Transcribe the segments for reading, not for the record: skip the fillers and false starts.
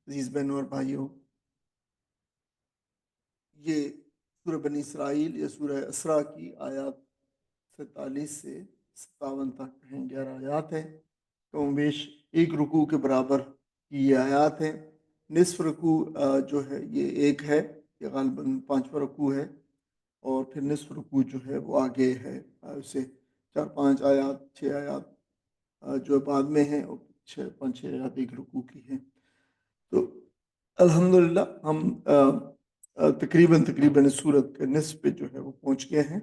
عزیز بہنوں اور بھائیوں، یہ سورہ بنی اسرائیل یا سورہ اسراء کی آیات 47 سے 57 تک ہیں 11 آیات ہیں۔ کم و بیش ایک رکوع کے برابر کی یہ آیات ہیں۔ نصف رکوع جو ہے یہ ایک ہے، یہ غالباً 5واں رکوع ہے، اور پھر نصف رکوع جو ہے وہ آگے ہے، اسے 4-5 آیات 6 آیات جو بعد میں ہیں، اور 5-6 آیات ایک رکوع کی ہیں۔ تو الحمدللہ ہم تقریباً اس سورت کے نصف پہ جو ہے وہ پہنچ گئے ہیں۔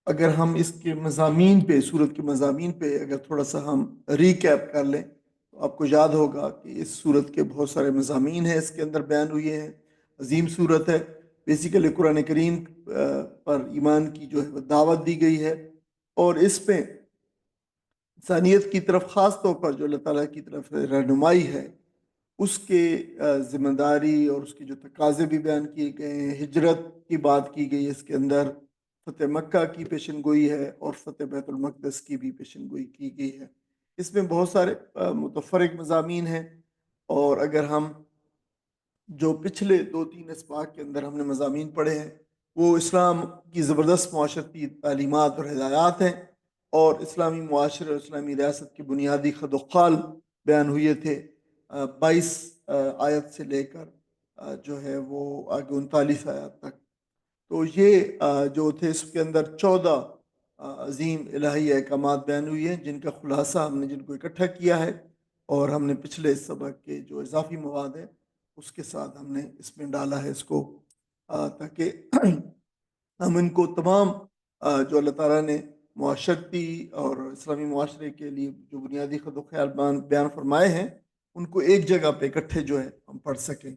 اگر ہم اس کے مضامین پہ، سورت کے مضامین پہ اگر تھوڑا سا ہم ریکیپ کر لیں تو آپ کو یاد ہوگا کہ اس سورت کے بہت سارے مضامین ہیں، اس کے اندر بیان ہوئے ہیں۔ عظیم سورت ہے، بیسیکلی قرآن کریم پر ایمان کی جو ہے وہ دعوت دی گئی ہے، اور اس پہ انسانیت کی طرف خاص طور پر جو اللہ تعالیٰ کی طرف رہنمائی ہے اس کے ذمہ داری اور اس کے جو تقاضے بھی بیان کیے گئے ہیں۔ ہجرت کی بات کی گئی ہے اس کے اندر، فتح مکہ کی پیشن گوئی ہے، اور فتح بیت المقدس کی بھی پیشن گوئی کی گئی ہے۔ اس میں بہت سارے متفرق مضامین ہیں، اور اگر ہم جو پچھلے 2-3 اسباق کے اندر ہم نے مضامین پڑھے ہیں وہ اسلام کی زبردست معاشرتی تعلیمات اور ہدایات ہیں، اور اسلامی معاشرے اور اسلامی ریاست کی بنیادی خد و خال بیان ہوئے تھے 22 آیت سے لے کر جو ہے وہ آگے 39 آیات تک۔ تو یہ جو تھے اس کے اندر 14 عظیم الہی احکامات بیان ہوئی ہیں، جن کا خلاصہ ہم نے جن کو اکٹھا کیا ہے، اور ہم نے پچھلے سبق کے جو اضافی مواد ہے اس کے ساتھ ہم نے اس میں ڈالا ہے اس کو، تاکہ ہم ان کو تمام جو اللہ تعالیٰ نے معاشرتی اور اسلامی معاشرے کے لیے جو بنیادی خد و خیال بیان فرمائے ہیں ان کو ایک جگہ پہ اکٹھے جو ہے ہم پڑھ سکیں۔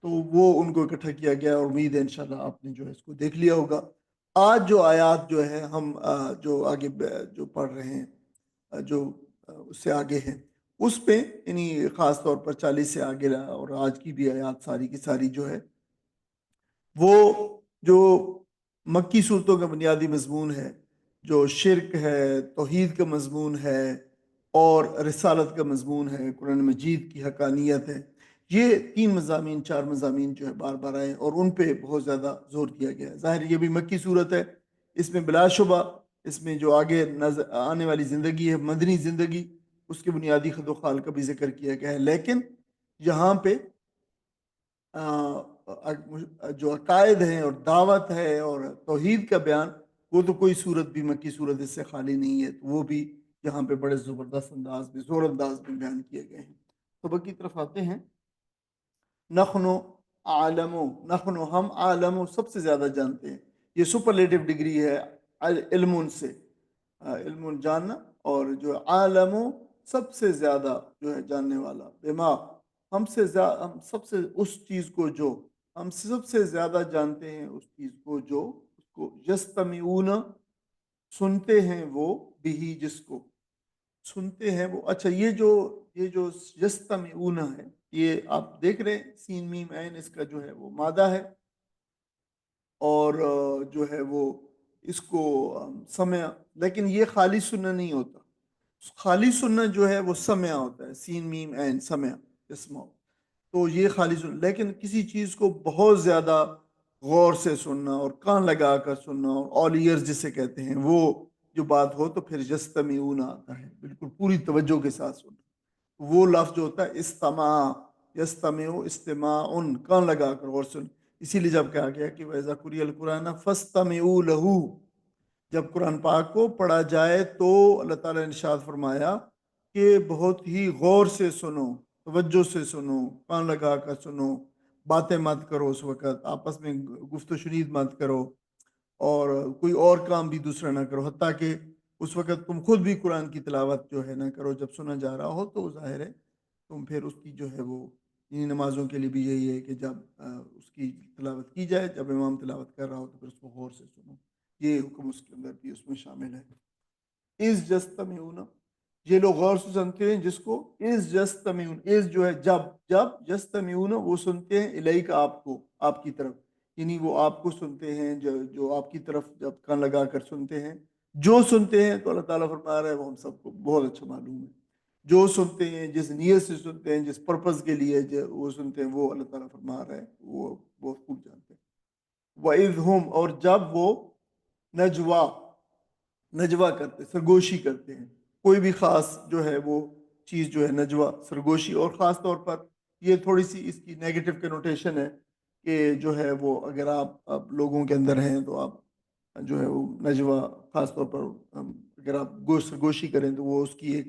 تو وہ ان کو اکٹھا کیا گیا، اور امید ہے انشاءاللہ آپ نے جو ہے اس کو دیکھ لیا ہوگا۔ آج جو آیات جو ہے ہم جو آگے جو پڑھ رہے ہیں، جو اس سے آگے ہیں، اس پہ یعنی خاص طور پر 40 سے آگے اور آج کی بھی آیات ساری کی ساری جو ہے وہ جو مکی صورتوں کا بنیادی مضمون ہے، جو شرک ہے، توحید کا مضمون ہے، اور رسالت کا مضمون ہے، قرآن مجید کی حقانیت ہے، یہ 3 مضامین 4 مضامین جو ہے بار بار آئے، اور ان پہ بہت زیادہ زور دیا گیا ہے۔ ظاہر یہ بھی مکی صورت ہے، اس میں بلا شبہ اس میں جو آگے آنے والی زندگی ہے، مدنی زندگی، اس کے بنیادی خد و خال کا بھی ذکر کیا گیا ہے، لیکن یہاں پہ جو عقائد ہیں اور دعوت ہے اور توحید کا بیان، وہ تو کوئی صورت بھی مکی صورت اس سے خالی نہیں ہے، تو وہ بھی یہاں پہ بڑے زبردست انداز میں، زور انداز میں بیان کیے گئے ہیں۔ سبق کی طرف آتے ہیں۔ نخنو عالمو، نخنو ہم، عالمو سب سے زیادہ جانتے ہیں، یہ سپرلیٹو ڈگری ہے علم سے، علم جاننا، اور جو عالمو سب سے زیادہ جو ہے جاننے والا، بما ہم سب سے اس چیز کو جو ہم سب سے زیادہ جانتے ہیں، اس چیز کو جو اس کو یستمعون سنتے ہیں، وہ بھی جس کو سنتے ہیں وہ۔ اچھا، یہ جو یستمعون ہے، یہ آپ دیکھ رہے ہیں سین میم عین، اس کا جو ہے وہ مادہ ہے، اور جو ہے وہ اس کو سمع، لیکن یہ خالی سننا نہیں ہوتا، خالی سننا جو ہے وہ سمع ہوتا ہے، سین میم عین سمع اسمع، تو یہ خالی سننا، لیکن کسی چیز کو بہت زیادہ غور سے سننا اور کان لگا کر سننا، اور آل ایئرز جسے کہتے ہیں، وہ جو بات ہو تو پھر یستمعون آتا ہے، بالکل پوری توجہ کے ساتھ سننا۔ وہ لفظ جو ہوتا ہے استماع، یستمع استماع، کان لگا کر غور سن، اسی لیے جب کہا گیا کہ وَإِذَا قُرِئَ الْقُرْآنُ فَاسْتَمِعُوا لَهُ، جب قرآن پاک کو پڑھا جائے تو اللہ تعالیٰ نے ارشاد فرمایا کہ بہت ہی غور سے سنو، توجہ سے سنو، کان لگا کر سنو، باتیں مت کرو، اس وقت آپس میں گفت و شنید مت کرو، اور کوئی اور کام بھی دوسرا نہ کرو، حتیٰ کہ اس وقت تم خود بھی قرآن کی تلاوت جو ہے نہ کرو جب سنا جا رہا ہو، تو ظاہر ہے تم پھر اس کی جو ہے وہ نمازوں کے لیے بھی یہی ہے کہ جب اس کی تلاوت کی جائے، جب امام تلاوت کر رہا ہو تو پھر اس کو غور سے سنو، یہ حکم اس کے اندر بھی اس میں شامل ہے۔ از یستمعون، یہ لوگ غور سے سنتے ہیں، جس کو از یستمعون، از جو ہے جب یستمعون وہ سنتے ہیں، الیک آپ کو، آپ کی طرف، یعنی وہ آپ کو سنتے ہیں، جو آپ کی طرف جب کان لگا کر سنتے ہیں، جو سنتے ہیں، تو اللہ تعالیٰ فرما رہا ہے وہ ہم سب کو بہت اچھا معلوم ہے، جو سنتے ہیں، جس نیت سے سنتے ہیں، جس پرپز کے لیے وہ سنتے ہیں، وہ اللہ تعالیٰ فرما رہا ہے، وہ بہت خوب جانتے ہیں۔ وَإِذْ هُمْ، اور جب وہ نجوا کرتے، سرگوشی کرتے ہیں، کوئی بھی خاص جو ہے وہ چیز جو ہے نجوا، سرگوشی، اور خاص طور پر یہ تھوڑی سی اس کی نیگیٹو کنوٹیشن ہے کہ جو ہے وہ اگر آپ لوگوں کے اندر ہیں تو آپ جو ہے وہ نجوا، خاص طور پر اگر آپ سرگوشی کریں تو وہ اس کی ایک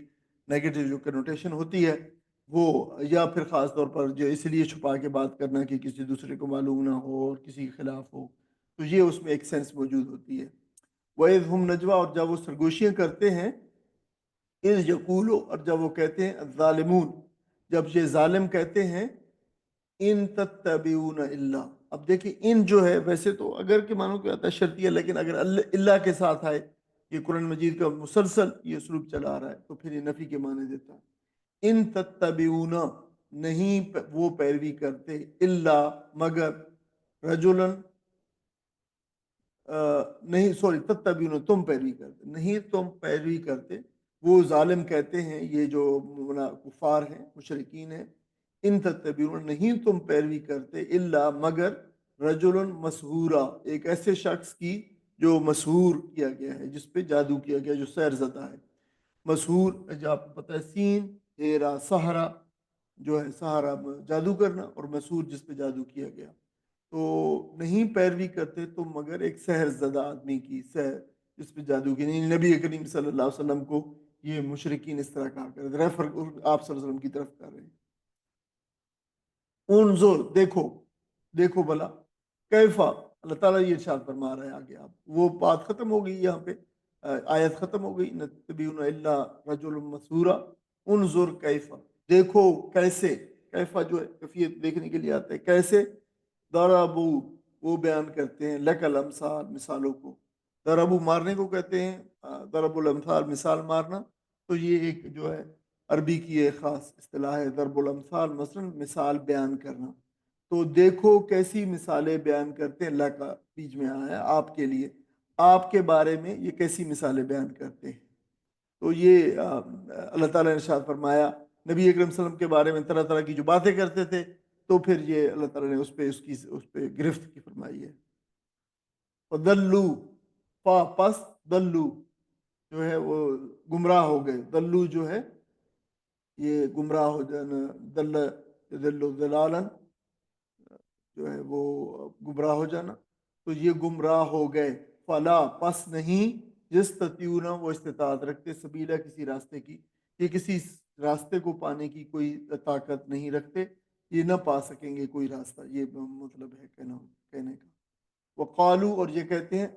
نیگیٹو جو کنوٹیشن ہوتی ہے وہ، یا پھر خاص طور پر جو اس لیے چھپا کے بات کرنا کہ کسی دوسرے کو معلوم نہ ہو اور کسی کے خلاف ہو، تو یہ اس میں ایک سینس موجود ہوتی ہے۔ وَإِذْ هُمْ نجوا، اور جب وہ سرگوشیاں کرتے ہیں، اِذْ یقولو، اور جب وہ کہتے ہیں، الظالمون، جب یہ ظالم کہتے ہیں، ان تتبعون الا، اب دیکھیں ان جو ہے ویسے تو اگر کے معنوں کے آتا ہے شرطیہ، لیکن اگر اللہ کے ساتھ آئے، یہ قرآن مجید کا مسلسل یہ اسلوب چلا آ رہا ہے، تو پھر یہ نفی کے معنی دیتا ہے۔ ان تتبعون، نہیں وہ پیروی کرتے، الا مگر، رجلن، نہیں سوری، تتبعون تم پیروی کرتے، نہیں تم پیروی کرتے، وہ ظالم کہتے ہیں، یہ جو کفار ہیں، مشرکین ہیں، ان تتبعون نہیں تم پیروی کرتے، الا مگر، رجل مسحورا، ایک ایسے شخص کی جو مسحور کیا گیا ہے، جس پہ جادو کیا گیا، جو سحر زدہ ہے۔ مسحور جو آپ کو پتہ ہے، سین ہیرا سہرا جو ہے، سہارا جادو کرنا، اور مسحور جس پہ جادو کیا گیا، تو نہیں پیروی کرتے تم مگر ایک سحر زدہ آدمی کی، سحر جس پہ جادو کی، نہیں نبی کریم صلی اللہ علیہ وسلم کو یہ مشرکین اس طرح کہا کرتے، ریفر آپ صلی اللہ علیہ وسلم کی طرف کر رہے ہیں۔ انظر، دیکھو، دیکھو بلا، کیفا، اللہ تعالیٰ یہ ارشاد فرما رہا ہے آگے، آپ وہ بات ختم ہو گئی یہاں پہ، آیت ختم ہو گئی، نتبعون الا رجل مسحورا، انظر کیفا، دیکھو کیسے، کیفا جو ہے کیفیت دیکھنے کے لیے آتا ہے، کیسے، ضربو، وہ بیان کرتے ہیں، لک الامثال، مثالوں کو، ضربو مارنے کو کہتے ہیں، ضرب الامثال مثال مارنا، تو یہ ایک جو ہے عربی کی ایک خاص اصطلاح ہے، ضرب الامثال، مثلا مثال بیان کرنا، تو دیکھو کیسی مثالیں بیان کرتے ہیں، اللہ کا بیچ میں آیا ہے آپ کے لیے، آپ کے بارے میں یہ کیسی مثالیں بیان کرتے ہیں، تو یہ اللہ تعالیٰ نے ارشاد فرمایا نبی اکرم صلی اللہ علیہ وسلم کے بارے میں طرح طرح کی جو باتیں کرتے تھے، تو پھر یہ اللہ تعالیٰ نے اس پہ گرفت کی فرمائی ہے۔ دلو، پس، دلو جو ہے وہ گمراہ ہو گئے، دلو جو ہے یہ گمراہ ہو جانا، دلو دلالن جو ہے وہ گمراہ ہو جانا، تو یہ گمراہ ہو گئے، فلا، پس نہیں، جس تتیونا، وہ استطاعت رکھتے، سبیلہ، کسی راستے کی، یہ کسی راستے کو پانے کی کوئی طاقت نہیں رکھتے، یہ نہ پا سکیں گے کوئی راستہ، یہ مطلب ہے کہنے کا۔ وقالو، اور یہ کہتے ہیں،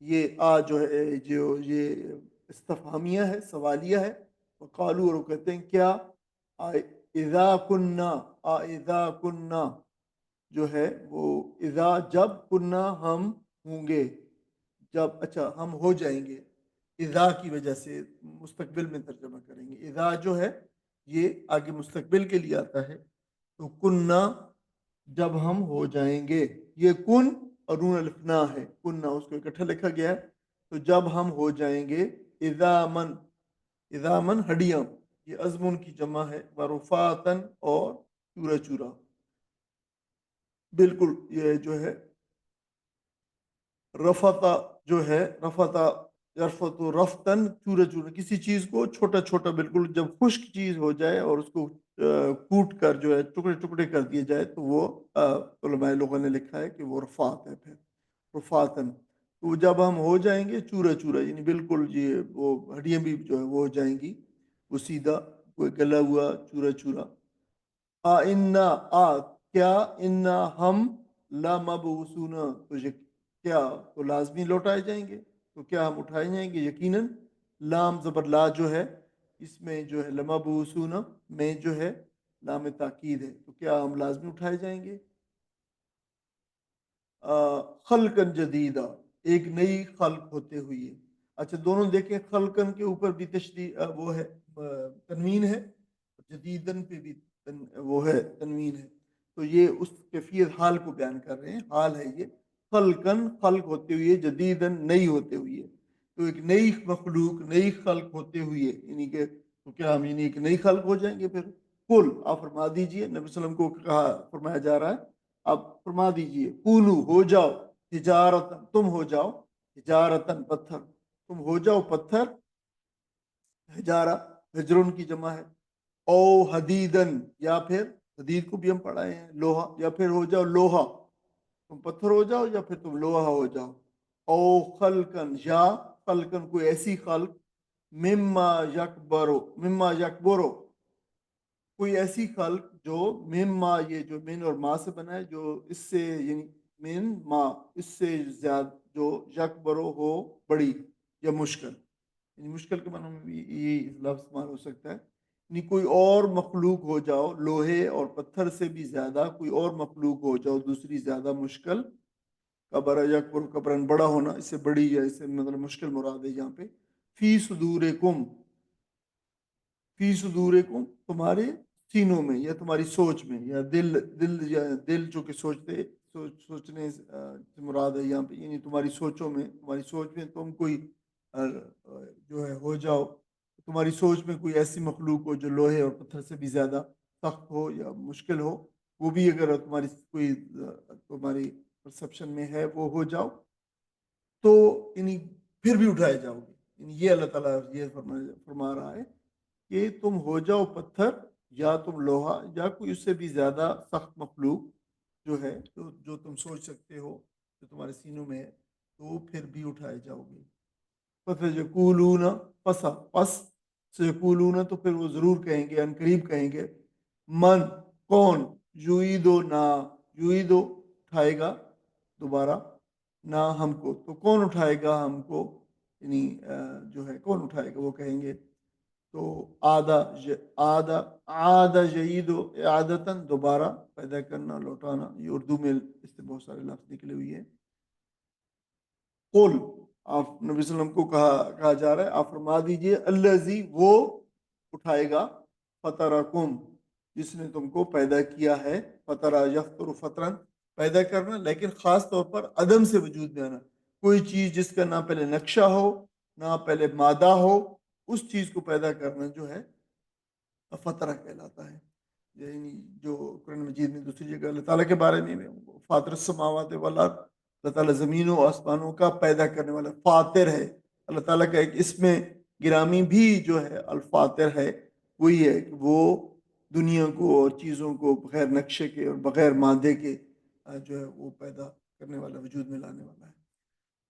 یہ جو ہے جو یہ استفہامیہ ہے، سوالیہ ہے، وقالو، اور وہ کہتے ہیں کیا، اذا کننا، اذا کننا جو ہے وہ، اذا جب، کننا ہم ہوں گے، جب، اچھا ہم ہو جائیں گے، اذا کی وجہ سے مستقبل میں ترجمہ کریں گے، اذا جو ہے یہ آگے مستقبل کے لیے آتا ہے، تو کننا جب ہم ہو جائیں گے، یہ کن اور نون الفنا ہے، کننا اس کو اکٹھا لکھا گیا ہے، تو جب ہم ہو جائیں گے، اذا من ہڈیاں، یہ ازمن کی جمع ہے، ورفاتن، اور چورا چورا، بالکل یہ جو ہے رفتا جو ہے، رفتا، یرفت و رفتن، چورا چورا، کسی چیز کو چھوٹا چھوٹا، بالکل جب خشک چیز ہو جائے اور اس کو کوٹ کر جو ہے ٹکڑے ٹکڑے کر دیے جائے، تو وہ علماء لوگوں نے لکھا ہے کہ وہ رفات ہے، پھر رفاتن، تو جب ہم ہو جائیں گے چورا چورا، یعنی بالکل یہ وہ ہڈیاں بھی جو ہے وہ ہو جائیں گی، وہ سیدھا کوئی گلا ہوا چورا چورا۔ انا، کیا، انا ہم، لامبعوثون، تو کیا، تو لازمی لوٹائے جائیں گے، تو کیا ہم اٹھائے جائیں گے، یقیناً، لام زبر لا جو ہے اس میں جو ہے لمبعوثون میں جو ہے لام تاکید ہے، تو کیا ہم لازمی اٹھائے جائیں گے، خلقن جدیدہ، ایک نئی خلق ہوتے ہوئے، اچھا دونوں دیکھیں، خلقن کے اوپر بھی تشدید وہ ہے، تنوین ہے، جدیدن پہ بھی وہ ہے، تنوین ہے، تو یہ اس کیفیت حال کو بیان کر رہے ہیں، حال ہے یہ، خلقن، خلق ہوتے ہوئے، جدیدن، نئی ہوتے ہوئے، تو ایک نئی مخلوق، نئی خلق ہوتے ہوئے، یعنی کہ تو کیا ہم یعنی ایک نئی خلق ہو جائیں گے پھر؟ کل آپ فرما دیجئے، نبی صلی اللہ علیہ وسلم کو کہا، فرمایا جا رہا ہے آپ فرما دیجئے، کولو ہو جاؤ، ہجارتن تم ہو جاؤ، ہجارتن پتھر، تم ہو جاؤ پتھر، ہجارہ ہجرن کی جمع ہے، او حدیدن یا پھر حدید کو بھی ہم پڑھائے ہیں لوہا، یا پھر ہو جاؤ لوہا، تم پتھر ہو جاؤ یا پھر تم لوہا ہو جاؤ، او خلقن یا خلقن کوئی ایسی خلق، مما یکبرو کوئی ایسی خلق جو مما، یہ جو من اور ما سے بنا ہے، جو اس سے یعنی من ما اس سے زیادہ، جو یکبرو ہو بڑی یا مشکل، یعنی مشکل کے معنی میں بھی یہ لفظ استعمال ہو سکتا ہے، یعنی کوئی اور مخلوق ہو جاؤ، لوہے اور پتھر سے بھی زیادہ کوئی اور مخلوق ہو جاؤ، دوسری زیادہ مشکل، قبر یکبر قبرن بڑا ہونا، اس سے بڑی یا اس سے مطلب مشکل مراد ہے یہاں پہ، فی صدورکم، فی صدورکم تمہارے سینوں میں یا تمہاری سوچ میں، یا دل جو کہ سوچنے سے مراد ہے یہاں پہ، یعنی تمہاری سوچوں میں، تمہاری سوچ میں تم کوئی جو ہے ہو جاؤ، تمہاری سوچ میں کوئی ایسی مخلوق ہو جو لوہے اور پتھر سے بھی زیادہ سخت ہو یا مشکل ہو، وہ بھی اگر تمہاری کوئی تمہاری پرسپشن میں ہے وہ ہو جاؤ، تو یعنی پھر بھی اٹھائے جاؤ گے، یعنی یہ اللہ تعالیٰ یہ فرما رہا ہے کہ تم ہو جاؤ پتھر یا تم لوہا یا کوئی اس سے بھی زیادہ سخت مخلوق جو ہے، جو تم سوچ سکتے ہو، جو تمہارے سینوں میں ہے، تو پھر بھی اٹھائے جاؤ گے، فَسَيَقُولُونَ پس سَيَقُولُونَ تو پھر وہ ضرور کہیں گے، ان قریب کہیں گے، من کون، یعیدنا یعیدو اٹھائے گا دوبارہ نہ ہم کو، تو کون اٹھائے گا ہم کو، یعنی جو ہے کون اٹھائے گا، وہ کہیں گے، تو آدھا جعید و اعادتاً دوبارہ پیدا کرنا، لوٹانا، یہ اردو میں اس سے بہت سارے لفظ نکلے ہوئی ہیں، قل آپ نبی صلی اللہ علیہ وسلم کو کہا جا رہا ہے آپ فرما دیجئے، الذی وہ اٹھائے گا، فطرکم جس نے تم کو پیدا کیا ہے، فطرہ یفطر فطرن پیدا کرنا، لیکن خاص طور پر عدم سے وجود میں آنا، کوئی چیز جس کا نہ پہلے نقشہ ہو نہ پہلے مادہ ہو، اس چیز کو پیدا کرنا جو ہے فطرہ کہلاتا ہے، یعنی جو قرآن مجید میں دوسری جگہ اللہ تعالیٰ کے بارے میں فاطر السماوات والارض، اللہ تعالیٰ زمینوں و آسمانوں کا پیدا کرنے والا فاطر ہے، اللہ تعالیٰ کا ایک اسم گرامی بھی جو ہے الفاطر ہے، وہی ہے کہ وہ دنیا کو اور چیزوں کو بغیر نقشے کے اور بغیر مادے کے جو ہے وہ پیدا کرنے والا، وجود میں لانے والا ہے،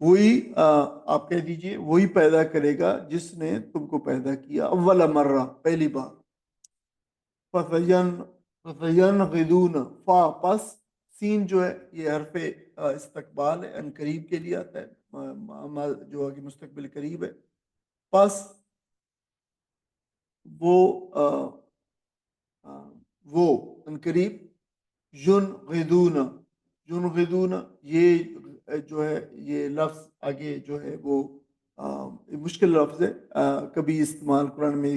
وہی آپ کہہ دیجئے وہی پیدا کرے گا جس نے تم کو پیدا کیا اول مرہ پہلی بار، فَسَيَنْغِضُونَ فا پس سین جو ہے یہ حرف استقبال ہے، ان قریب کے لیے آتا ہے، جو آگے مستقبل قریب ہے، پس وہ ان قریب ینغدون یہ جو ہے یہ لفظ آگے جو ہے وہ مشکل لفظ ہے، کبھی استعمال قرآن میں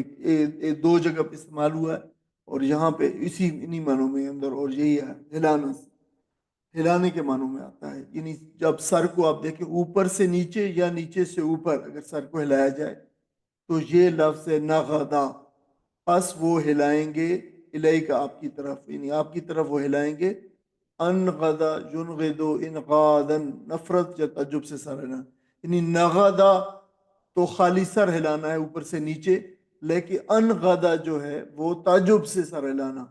دو جگہ پہ استعمال ہوا ہے، اور یہاں پہ انہی معنوں میں اندر، اور یہی ہے ہلانے کے معنوں میں آتا ہے، یعنی جب سر کو آپ دیکھیں اوپر سے نیچے یا نیچے سے اوپر اگر سر کو ہلایا جائے تو یہ لفظ ہے نغدا، پس وہ ہلائیں گے الیک آپ کی طرف، یعنی آپ کی طرف وہ ہلائیں گے، انغدا ینغدو انقادن نفرت یا تعجب سے سر ہلانا، یعنی نغدا تو خالی سر ہلانا ہے اوپر سے نیچے، لیکن انغدا جو ہے وہ تعجب سے سر ہلانا،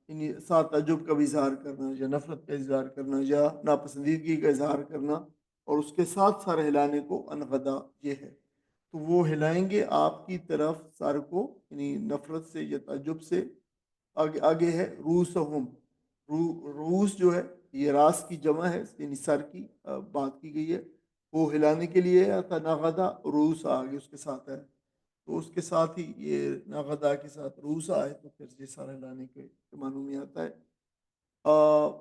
یعنی ساتھ تعجب کا بھی اظہار کرنا یا نفرت کا اظہار کرنا یا ناپسندیدگی کا اظہار کرنا، اور اس کے ساتھ سر ہلانے کو انغدا یہ ہے، تو وہ ہلائیں گے آپ کی طرف سر کو، یعنی نفرت سے یا تعجب سے، آگے ہے روسہم، روس جو ہے یہ راس کی جمع ہے، یعنی سر کی بات کی گئی ہے، وہ ہلانے کے لیے ہے، نغدا روس آگے اس کے ساتھ ہے، تو اس کے ساتھ ہی یہ نغدا کے ساتھ روس آئے تو پھر یہ سر ہلانے کے معنوں میں آتا ہے،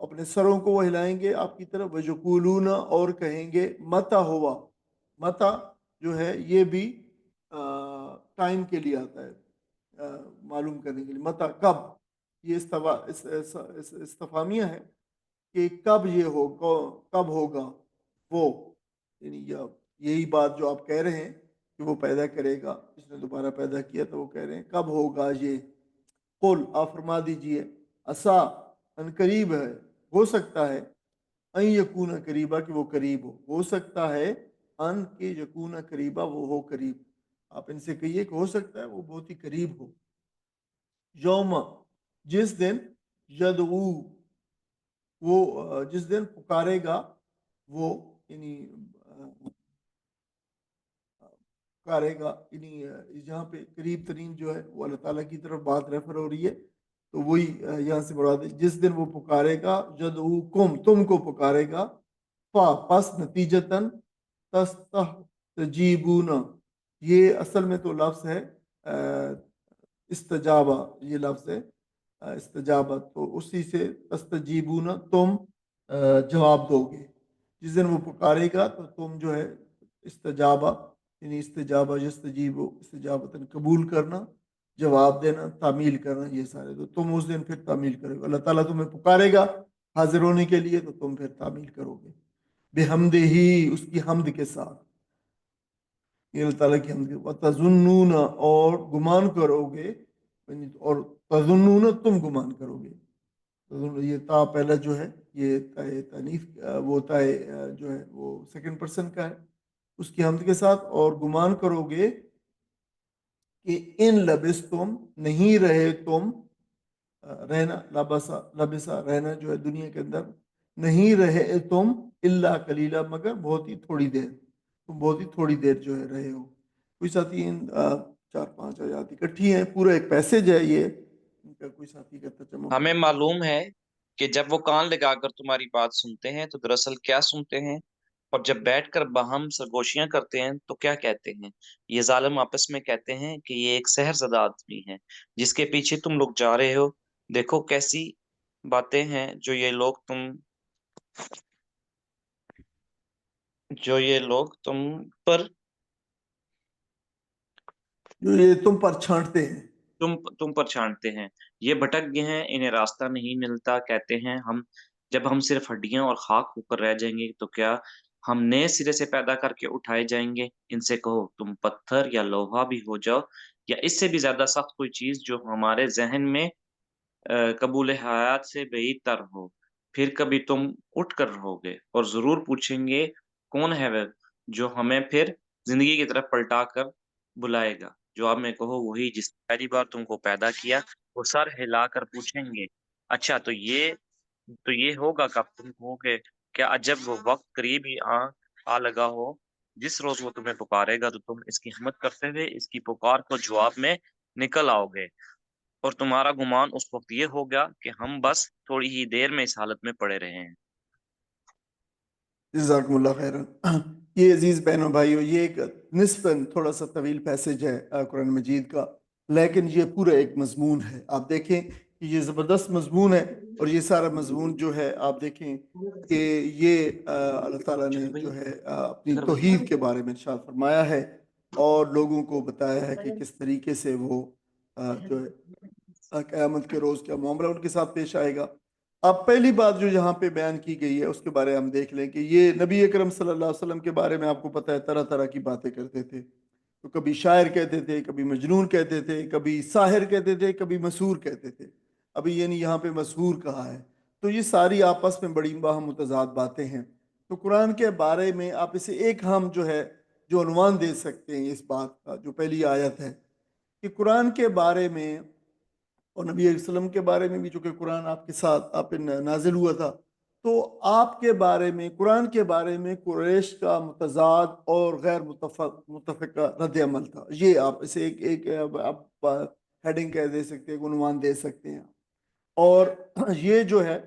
اپنے سروں کو وہ ہلائیں گے آپ کی طرف، وَيَقُولُونَ اور کہیں گے متا ہوا، متا جو ہے یہ بھی ٹائم کے لیے آتا ہے، معلوم کرنے کے لیے، متا کب، یہ استفہامیہ ہے کہ کب یہ ہوگا، کب ہوگا وہ، یعنی یہی بات جو آپ کہہ رہے ہیں کہ وہ پیدا کرے گا، اس نے دوبارہ پیدا کیا، تو وہ کہہ رہے ہیں کب ہوگا یہ؟ قل، آپ فرما دیجئے، عسا، ان قریب ہے، ہو سکتا ہے، ان یکون قریبا، کہ وہ قریب ہو سکتا ہے، ان کے یکون قریبا، وہ ہو قریب، آپ ان سے کہیے کہ ہو سکتا ہے وہ بہت ہی قریب ہو، یوم، جس دن، یدعو، وہ جس دن پکارے گا وہ، یعنی پکارے گا، یعنی جہاں پہ قریب ترین جو ہے وہ اللہ تعالیٰ کی طرف بات ریفر ہو رہی ہے، تو وہی یہاں سے مراد ہے، جس دن وہ پکارے گا، یدعوکم، تم کو پکارے گا، پس نتیجتاً تستجیبون، یہ اصل میں تو لفظ ہے استجابہ، یہ لفظ ہے استجابہ، تو اسی سے تستجیبون، تم جواب دو گے، جس دن وہ پکارے گا تو تم جو ہے استجابہ، یعنی استجابہ یستجیب، استجابتاً قبول کرنا، جواب دینا، تعمیل کرنا، یہ سارے، تو تم اس دن پھر تعمیل کرے گا، اللہ تعالیٰ تمہیں پکارے گا حاضر ہونے کے لیے، تو تم پھر تعمیل کرو گے، بحمدہ ہی، اس کی حمد کے ساتھ، یہ اللہ تعالیٰ کی حمد، وَتَظُنُّونَ، اور گمان کرو گے، اور تظنون، تم گمان کرو گے، یہ تا پہلا جو ہے یہ تائے تانیث، وہ تائے جو ہے وہ سیکنڈ پرسن کا ہے، اس کی حمد کے ساتھ، اور گمان کرو گے کہ ان لبستم، نہیں رہے تم، رہنا، لبسا رہنا جو ہے دنیا کے اندر، نہیں رہے تم الا قلیلا، مگر بہت ہی تھوڑی دیر، تم بہت ہی تھوڑی دیر جو ہے رہے ہو، کوئی ساتھی ان 4-5 آیات اکٹھی ہیں، پورا ایک پیسج ہے یہ، ان کا کوئی ساتھی کا ترجمہ ہمیں معلوم ہے کہ جب وہ کان لگا کر تمہاری بات سنتے ہیں تو دراصل کیا سنتے ہیں، اور جب بیٹھ کر باہم سرگوشیاں کرتے ہیں تو کیا کہتے ہیں۔ یہ ظالم آپس میں کہتے ہیں کہ یہ ایک سحر زدہ آدمی ہے جس کے پیچھے تم لوگ جا رہے ہو، دیکھو کیسی باتیں ہیں جو یہ لوگ تم پر جو یہ تم پر چھانٹتے ہیں، تم پر چھانٹتے ہیں۔ یہ بھٹک گئے ہیں، انہیں راستہ نہیں ملتا، کہتے ہیں جب ہم صرف ہڈیاں اور خاک ہو کر رہ جائیں گے تو کیا ہم نئے سرے سے پیدا کر کے اٹھائے جائیں گے۔ ان سے کہو تم پتھر یا لوہا بھی ہو جاؤ، یا اس سے بھی زیادہ سخت کوئی چیز جو ہمارے ذہن میں قبول حیات سے بعید تر ہو، پھر کبھی تم اٹھ کر رہو گے اور ضرور پوچھیں گے کون ہے وہ جو ہمیں پھر زندگی کی طرف پلٹا کر بلائے گا۔ جواب میں کہو وہی جس نے پہلی بار تم کو پیدا کیا۔ وہ سر ہلا کر پوچھیں گے اچھا تو یہ ہوگا کب؟ تم کہو گے کیا عجب وہ وقت قریب ہی آ لگا ہو، جس روز وہ تمہیں پکارے گا تو تم اس کی حمد کرتے ہوئے اس کی پکار کو جواب میں نکل آؤ گے، اور تمہارا گمان اس وقت یہ ہوگا کہ ہم بس تھوڑی ہی دیر میں اس حالت میں پڑے رہے ہیں۔ جزاکم اللہ خیرن۔ یہ عزیز بہنوں بھائیو، یہ ایک نسباً تھوڑا سا طویل پیسج ہے قرآن مجید کا، لیکن یہ پورا ایک مضمون ہے، آپ دیکھیں کہ یہ زبردست مضمون ہے، اور یہ سارا مضمون جو ہے آپ دیکھیں کہ یہ اللہ تعالیٰ نے جو ہے اپنی توحید کے بارے میں ارشاد فرمایا ہے، اور لوگوں کو بتایا ہے کہ کس طریقے سے وہ جو ہے قیامت کے روز کیا معاملہ ان کے ساتھ پیش آئے گا۔ اب پہلی بات جو یہاں پہ بیان کی گئی ہے اس کے بارے ہم دیکھ لیں کہ یہ نبی اکرم صلی اللہ علیہ وسلم کے بارے میں آپ کو پتہ ہے طرح طرح کی باتیں کرتے تھے، تو کبھی شاعر کہتے تھے، کبھی مجنون کہتے تھے، کبھی ساحر کہتے تھے، کبھی مسحور کہتے تھے، ابھی یعنی یہاں پہ مسحور کہا ہے، تو یہ ساری آپس میں بڑی باہم متضاد باتیں ہیں۔ تو قرآن کے بارے میں آپ اسے ایک ہم جو ہے جو عنوان دے سکتے ہیں اس بات کا، جو پہلی آیت ہے کہ قرآن کے بارے میں اور نبی علیہ السلام کے بارے میں بھی، چونکہ قرآن آپ کے ساتھ آپ نازل ہوا تھا، تو آپ کے بارے میں، قرآن کے بارے میں قریش کا متضاد اور غیر متفقہ رد عمل تھا، یہ آپ اسے ایک آپ ہیڈنگ کہہ دے سکتے ہیں، عنوان دے سکتے ہیں، اور یہ جو ہے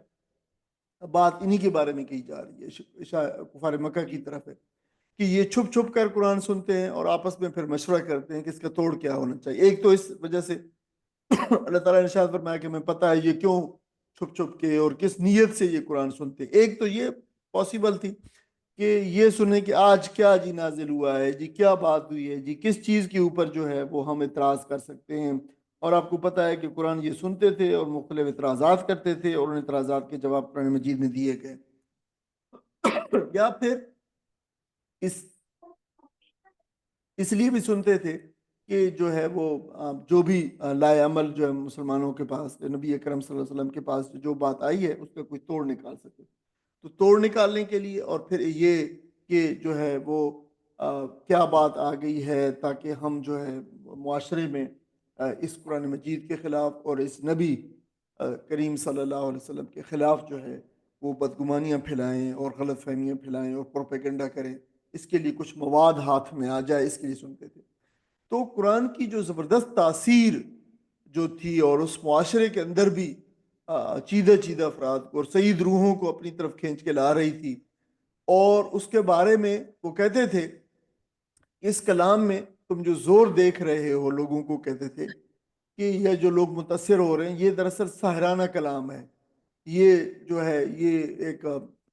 بات انہی کے بارے میں کہی جا رہی ہے، کفار مکہ کی طرف ہے کہ یہ چھپ چھپ کر قرآن سنتے ہیں اور آپس میں پھر مشورہ کرتے ہیں کہ اس کا توڑ کیا ہونا چاہیے۔ ایک تو اس وجہ سے اللہ تعالیٰ نے ارشاد فرمایا کہ میں پتہ ہے یہ کیوں چھپ چھپ کے اور کس نیت سے یہ قرآن سنتے، ایک تو یہ پاسبل تھی کہ یہ سنیں کہ آج کیا جی نازل ہوا ہے جی، کیا بات ہوئی ہے جی، کس چیز کے اوپر جو ہے وہ ہم اعتراض کر سکتے ہیں، اور آپ کو پتہ ہے کہ قرآن یہ سنتے تھے اور مختلف اعتراضات کرتے تھے، اور ان اعتراضات کے جواب قرآن مجید میں دیے گئے، یا پھر اس اس لیے بھی سنتے تھے کہ جو ہے وہ جو بھی لائے عمل جو ہے مسلمانوں کے پاس نبی اکرم صلی اللہ علیہ وسلم کے پاس جو بات آئی ہے اس کا کوئی توڑ نکال سکے. تو توڑ نکالنے کے لیے اور پھر یہ کہ جو ہے وہ کیا بات آ گئی ہے تاکہ ہم جو ہے معاشرے میں اس قرآن مجید کے خلاف اور اس نبی کریم صلی اللہ علیہ وسلم کے خلاف جو ہے وہ بدگمانیاں پھیلائیں اور غلط فہمیاں پھیلائیں اور پروپیگنڈا کریں. اس کے لیے کچھ مواد ہاتھ میں آ جائے اس کے لیے سنتے تھے. تو قرآن کی جو زبردست تاثیر جو تھی اور اس معاشرے کے اندر بھی چیدہ چیدہ افراد کو اور سعید روحوں کو اپنی طرف کھینچ کے لا رہی تھی. اور اس کے بارے میں وہ کہتے تھے کہ اس کلام میں تم جو زور دیکھ رہے ہو, لوگوں کو کہتے تھے کہ یہ جو لوگ متاثر ہو رہے ہیں یہ دراصل ساحرانہ کلام ہے, یہ جو ہے یہ ایک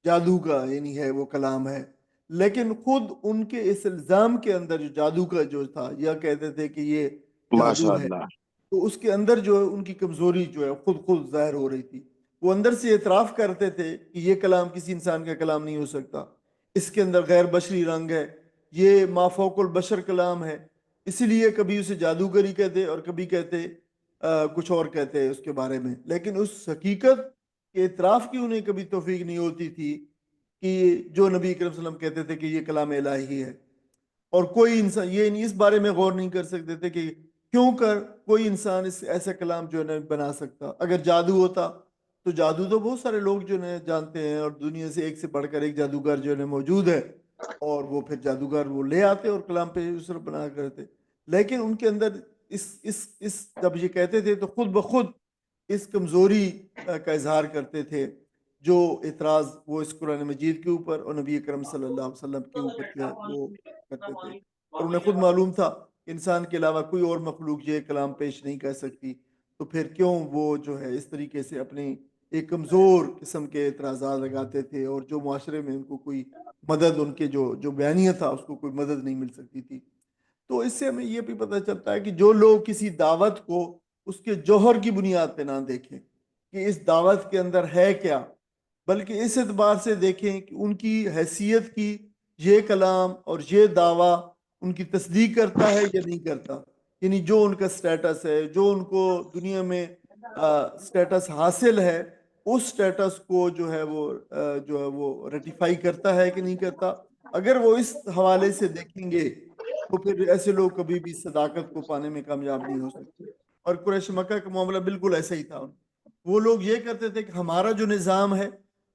جادو کا یعنی ہے وہ کلام ہے. لیکن خود ان کے اس الزام کے اندر جو جادو کا جو تھا, یا کہتے تھے کہ یہ ماشاء جادو ہے, اللہ. تو اس کے اندر جو ہے ان کی کمزوری جو ہے خود ظاہر ہو رہی تھی. وہ اندر سے اعتراف کرتے تھے کہ یہ کلام کسی انسان کا کلام نہیں ہو سکتا, اس کے اندر غیر بشری رنگ ہے, یہ ما فوق البشر کلام ہے. اسی لیے کبھی اسے جادوگری کہتے اور کبھی کہتے کچھ اور کہتے اس کے بارے میں. لیکن اس حقیقت کے اعتراف کی انہیں کبھی توفیق نہیں ہوتی تھی کہ جو نبی کریم صلی اللہ علیہ وسلم کہتے تھے کہ یہ کلام الہی ہے. اور کوئی انسان یہ نہیں اس بارے میں غور نہیں کر سکتے تھے کہ کیوں کر کوئی انسان اس ایسا کلام جو ہے بنا سکتا. اگر جادو ہوتا تو جادو تو بہت سارے لوگ جو ہے جانتے ہیں, اور دنیا سے ایک سے بڑھ کر ایک جادوگر جو ہے موجود ہے, اور وہ پھر جادوگر وہ لے آتے اور کلام پہ اس بنا کرتے. لیکن ان کے اندر اس جب یہ کہتے تھے تو خود بخود اس کمزوری کا اظہار کرتے تھے جو اعتراض وہ اس قرآن مجید کے اوپر اور نبی اکرم صلی اللہ علیہ وسلم کے اوپر کیا وہ کرتے تھے. اور انہیں خود معلوم تھا انسان کے علاوہ کوئی اور مخلوق یہ کلام پیش نہیں کر سکتی, تو پھر کیوں وہ جو ہے اس طریقے سے اپنی ایک کمزور قسم کے اعتراضات لگاتے تھے, اور جو معاشرے میں ان کو کوئی مدد, ان کے جو بیانیہ تھا اس کو کوئی مدد نہیں مل سکتی تھی. تو اس سے ہمیں یہ بھی پتہ چلتا ہے کہ جو لوگ کسی دعوت کو اس کے جوہر کی بنیاد پہ نہ دیکھیں کہ اس دعوت کے اندر ہے کیا, بلکہ اس اعتبار سے دیکھیں کہ ان کی حیثیت کی یہ کلام اور یہ دعویٰ ان کی تصدیق کرتا ہے یا نہیں کرتا. یعنی جو ان کا سٹیٹس ہے, جو ان کو دنیا میں سٹیٹس حاصل ہے, اس سٹیٹس کو جو ہے وہ ریٹیفائی کرتا ہے کہ نہیں کرتا. اگر وہ اس حوالے سے دیکھیں گے تو پھر ایسے لوگ کبھی بھی صداقت کو پانے میں کامیاب نہیں ہو سکتے. اور قریش مکہ کا معاملہ بالکل ایسا ہی تھا. وہ لوگ یہ کرتے تھے کہ ہمارا جو نظام ہے,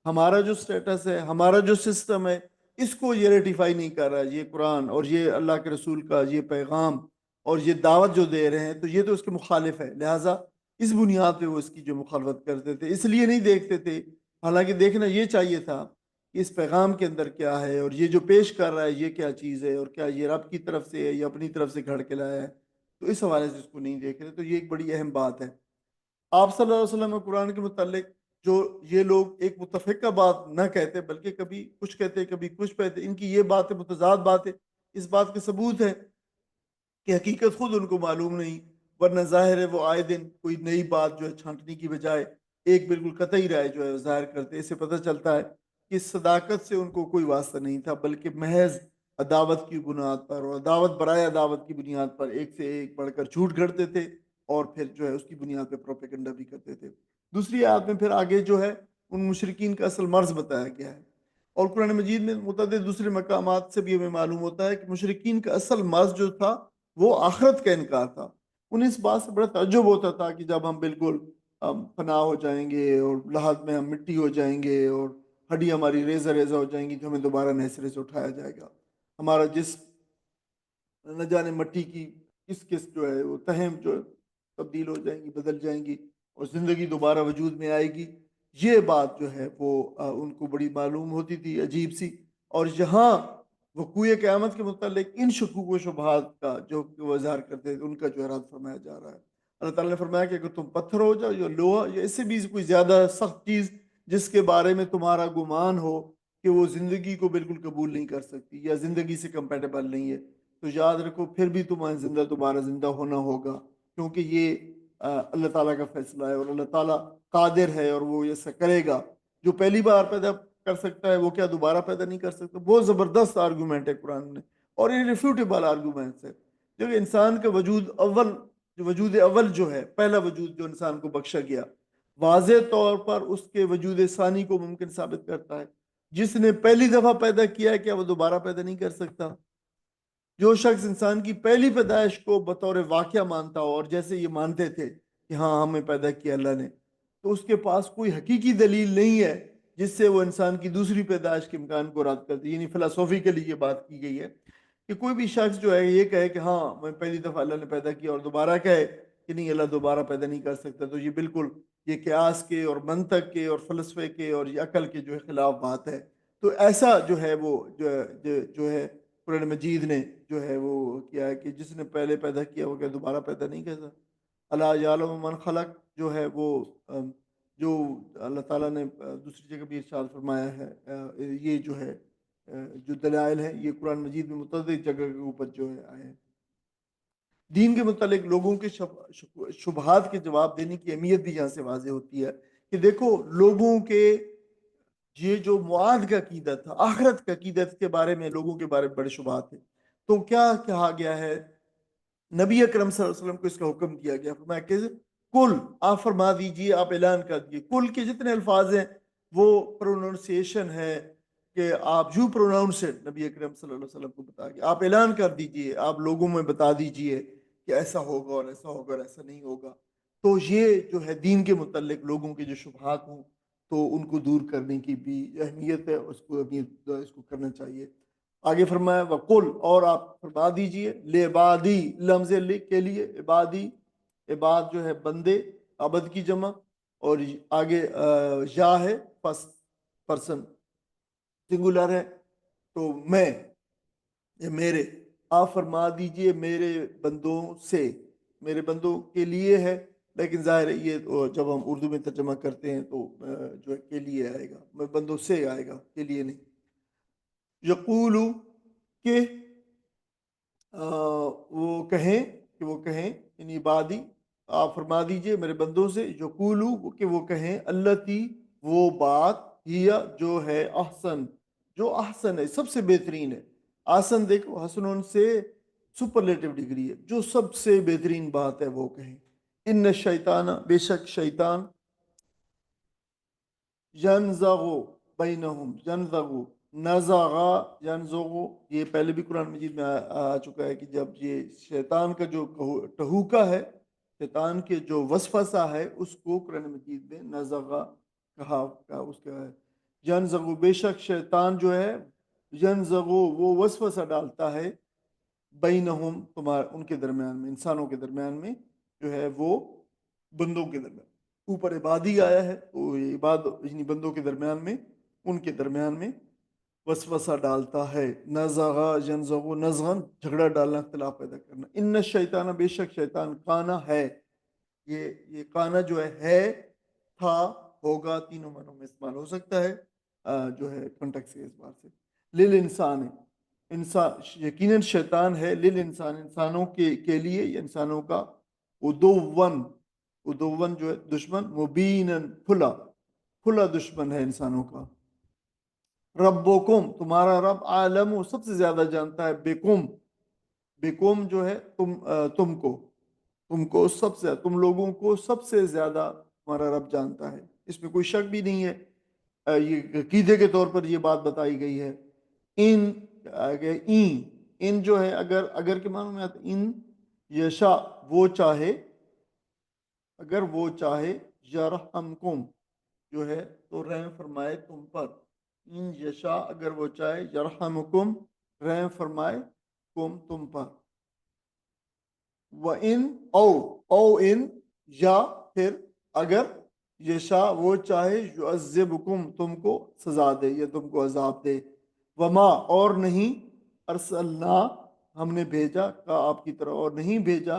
ہمارا جو سٹیٹس ہے, ہمارا جو سسٹم ہے, اس کو یہ ریٹیفائی نہیں کر رہا. یہ قرآن اور یہ اللہ کے رسول کا یہ پیغام اور یہ دعوت جو دے رہے ہیں تو یہ تو اس کے مخالف ہے, لہٰذا اس بنیاد پہ وہ اس کی جو مخالفت کرتے تھے. اس لیے نہیں دیکھتے تھے, حالانکہ دیکھنا یہ چاہیے تھا کہ اس پیغام کے اندر کیا ہے, اور یہ جو پیش کر رہا ہے یہ کیا چیز ہے, اور کیا یہ رب کی طرف سے ہے یا اپنی طرف سے گھڑ کے لایا ہے. تو اس حوالے سے اس کو نہیں دیکھ رہے. تو یہ ایک بڑی اہم بات ہے. آپ صلی اللہ علیہ وسلم قرآن کے متعلق جو یہ لوگ ایک متفقہ بات نہ کہتے بلکہ کبھی کچھ کہتے کبھی کچھ کہتے, ان کی یہ باتیں متضاد باتیں, اس بات کے ثبوت ہے کہ حقیقت خود ان کو معلوم نہیں. ورنہ ظاہر ہے وہ آئے دن کوئی نئی بات جو ہے چھانٹنے کی بجائے ایک بالکل قطعی رائے جو ہے ظاہر کرتے. اس سے پتہ چلتا ہے کہ صداقت سے ان کو کوئی واسطہ نہیں تھا, بلکہ محض عداوت کی بنیاد پر اور عداوت برائے عداوت کی بنیاد پر ایک سے ایک بڑھ کر جھوٹ گھڑتے تھے, اور پھر جو ہے اس کی بنیاد پہ پروپیگنڈا بھی کرتے تھے. دوسری آیت میں پھر آگے جو ہے ان مشرکین کا اصل مرض بتایا گیا ہے. اور قرآن مجید میں متعدد دوسرے مقامات سے بھی ہمیں معلوم ہوتا ہے کہ مشرکین کا اصل مرض جو تھا وہ آخرت کا انکار تھا. انہیں اس بات سے بڑا تعجب ہوتا تھا کہ جب ہم بالکل فنا ہو جائیں گے اور لحد میں ہم مٹی ہو جائیں گے اور ہڈی ہماری ریزہ ریزہ ہو جائیں گی, تو ہمیں دوبارہ نئے سرے سے اٹھایا جائے گا. ہمارا جسم نہ جانے مٹی کی کس کس جو ہے وہ تہم جو تبدیل ہو جائیں گی, بدل جائیں گی, اور زندگی دوبارہ وجود میں آئے گی. یہ بات جو ہے وہ ان کو بڑی معلوم ہوتی تھی, عجیب سی. اور یہاں وقوع قیامت کے متعلق ان شکوک و شبہات کا جو وہ اظہار کرتے تھے ان کا جو ہے رد فرمایا جا رہا ہے. اللہ تعالیٰ نے فرمایا کہ اگر تم پتھر ہو جاؤ یا لوہا یا اس سے بھی کوئی زیادہ سخت چیز جس کے بارے میں تمہارا گمان ہو کہ وہ زندگی کو بالکل قبول نہیں کر سکتی یا زندگی سے کمپیٹیبل نہیں ہے, تو یاد رکھو پھر بھی تمہیں دوبارہ زندہ ہونا ہوگا, کیونکہ یہ اللہ تعالیٰ کا فیصلہ ہے, اور اللہ تعالیٰ قادر ہے اور وہ ایسا کرے گا. جو پہلی بار پیدا کر سکتا ہے وہ کیا دوبارہ پیدا نہیں کر سکتا. بہت زبردست آرگومنٹ ہے قرآن نے, اور irrefutable arguments ہے. جو کہ انسان کا وجود اول جو ہے، پہلا وجود جو انسان کو بخشا گیا، واضح طور پر اس کے وجود ثانی کو ممکن ثابت کرتا ہے. جس نے پہلی دفعہ پیدا کیا ہے، کیا وہ دوبارہ پیدا نہیں کر سکتا؟ جو شخص انسان کی پہلی پیدائش کو بطور واقعہ مانتا ہو، اور جیسے یہ مانتے تھے کہ ہاں ہمیں پیدا کیا اللہ نے، تو اس کے پاس کوئی حقیقی دلیل نہیں ہے جس سے وہ انسان کی دوسری پیدائش کے امکان کو رد کرتی. یعنی فلسفیکلی یہ بات کی گئی ہے کہ کوئی بھی شخص جو ہے یہ کہے کہ ہاں میں پہلی دفعہ اللہ نے پیدا کیا، اور دوبارہ کہے کہ نہیں اللہ دوبارہ پیدا نہیں کر سکتا، تو یہ بالکل یہ قیاس کے اور منطق کے اور فلسفے کے اور یہ عقل کے جو ہے خلاف بات ہے. تو ایسا جو ہے وہ جو ہے قرآن مجید نے جو ہے وہ کیا ہے کہ جس نے پہلے پیدا کیا وہ کہ دوبارہ پیدا نہیں کرتا. اللہ یعلم من خلق جو ہے وہ جو اللہ تعالیٰ نے دوسری جگہ بھی ارشاد فرمایا ہے، یہ جو ہے جو دلائل ہیں یہ قرآن مجید میں متعدد جگہ کے اوپر جو ہے آئے ہیں. دین کے متعلق لوگوں کے شبہات کے جواب دینے کی اہمیت بھی یہاں سے واضح ہوتی ہے کہ دیکھو لوگوں کے یہ جو معاد کا عقیدت تھا، آخرت کا عقیدت کے بارے میں لوگوں کے بارے میں بڑے شبہات تھے. تو کیا کہا گیا ہے؟ نبی اکرم صلی اللہ علیہ وسلم کو اس کا حکم دیا گیا، فرمایا کہ کل آپ فرما دیجئے، آپ اعلان کر دیجئے. کل کے جتنے الفاظ ہیں وہ پروننسیشن ہے کہ آپ یو پروناؤنس اٹ، نبی اکرم صلی اللہ علیہ وسلم کو بتا کے آپ اعلان کر دیجئے، آپ لوگوں میں بتا دیجئے کہ ایسا ہوگا اور ایسا ہوگا اور ایسا نہیں ہوگا. تو یہ جو ہے دین کے متعلق لوگوں کے جو شبہات ہوں تو ان کو دور کرنے کی بھی اہمیت ہے، اس کو کرنا چاہیے. آگے فرمایا وقل، اور آپ فرما دیجئے، لعبادی لمز کے لیے، عبادی عباد جو ہے بندے، عبد کی جمع، اور آگے یا ہے پرسن سنگولر ہے، تو میں یا میرے، آپ فرما دیجئے میرے بندوں سے، میرے بندوں کے لیے ہے. لیکن ظاہر ہے یہ جب ہم اردو میں ترجمہ کرتے ہیں تو جو ہے کے لیے آئے گا، میں بندوں سے آئے گا، کے لیے نہیں. یقولو کہ وہ کہیں یعنی عبادی، آپ فرما دیجئے میرے بندوں سے، یقولو کہ وہ کہیں، اللتی وہ بات، ہی جو ہے احسن، جو احسن ہے سب سے بہترین ہے. احسن دیکھو حسنون سے سپرلیٹو ڈگری ہے، جو سب سے بہترین بات ہے وہ کہیں. ان الشیطان بے شک شیطان، ینزغو بینہم، ینزغو نزغا ینزغو، یہ پہلے بھی قرآن مجید میں آ چکا ہے کہ جب یہ شیطان کا جو ٹہوکا ہے، شیطان کے جو وسوسہ ہے، اس کو قرآن مجید میں نزغا کہا اس کا ہے. ینزغو بے شک شیطان جو ہے، ینزغو وہ وسوسہ ڈالتا ہے، بینہم ان کے درمیان میں، انسانوں کے درمیان میں جو ہے وہ بندوں کے درمیان. اوپر عبادی آیا ہے تو یہ یعنی بندوں کے درمیان میں، ان کے درمیان میں وسوسہ ڈالتا ہے. نزغا ینزغو نزغن، جھگڑا ڈالنا، اختلاف پیدا کرنا. ان الشیطان بے شک شیطان، کانا ہے، یہ کانا جو ہے تھا، ہوگا، تینوں معنوں میں استعمال ہو سکتا ہے جو ہے کنٹیکسٹ کے اعتبار سے. للانسان، انسان یقیناً شیطان ہے، للانسان انسانوں کے لیے، یا انسانوں کا، ادون جو ہے دشمن، مبینن کھلا دشمن ہے انسانوں کا. ربکم تمہارا رب، عالم سب سے زیادہ جانتا ہے، بکم جو ہے تم کو سب سے، تم لوگوں کو سب سے زیادہ تمہارا رب جانتا ہے. اس میں کوئی شک بھی نہیں ہے، یہ عقیدے کے طور پر یہ بات بتائی گئی ہے. ان جو ہے اگر کے معنوں میں آتا ہے، ان یشا وہ چاہے، اگر وہ چاہے، یرحمکم جو ہے تو رحم فرمائے تم پر. ان یشا اگر وہ چاہے، یرحمکم رحم فرمائے، تم پر. وَإِن او ان یا پھر اگر، یشا وہ چاہے، یعذبکم تم کو سزا دے یا تم کو عذاب دے. وما اور نہیں، ارسلنا ہم نے بھیجا، کا آپ کی طرف، اور نہیں بھیجا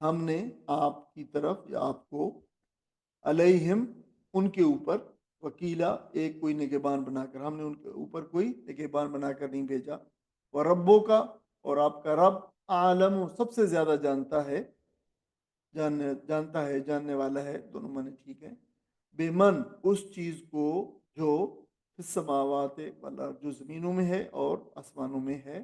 ہم نے آپ کی طرف یا آپ کو، علیہم ان کے اوپر، وکیلا ایک کوئی نگہبان بنا کر، ہم نے ان کے اوپر کوئی نگہبان بنا کر نہیں بھیجا. وربوں کا، اور آپ کا رب، عالم سب سے زیادہ جانتا ہے، جاننے والا ہے، دونوں معنی ٹھیک ہے. بے من اس چیز کو جو السماوات والا جو زمینوں میں ہے اور آسمانوں میں ہے،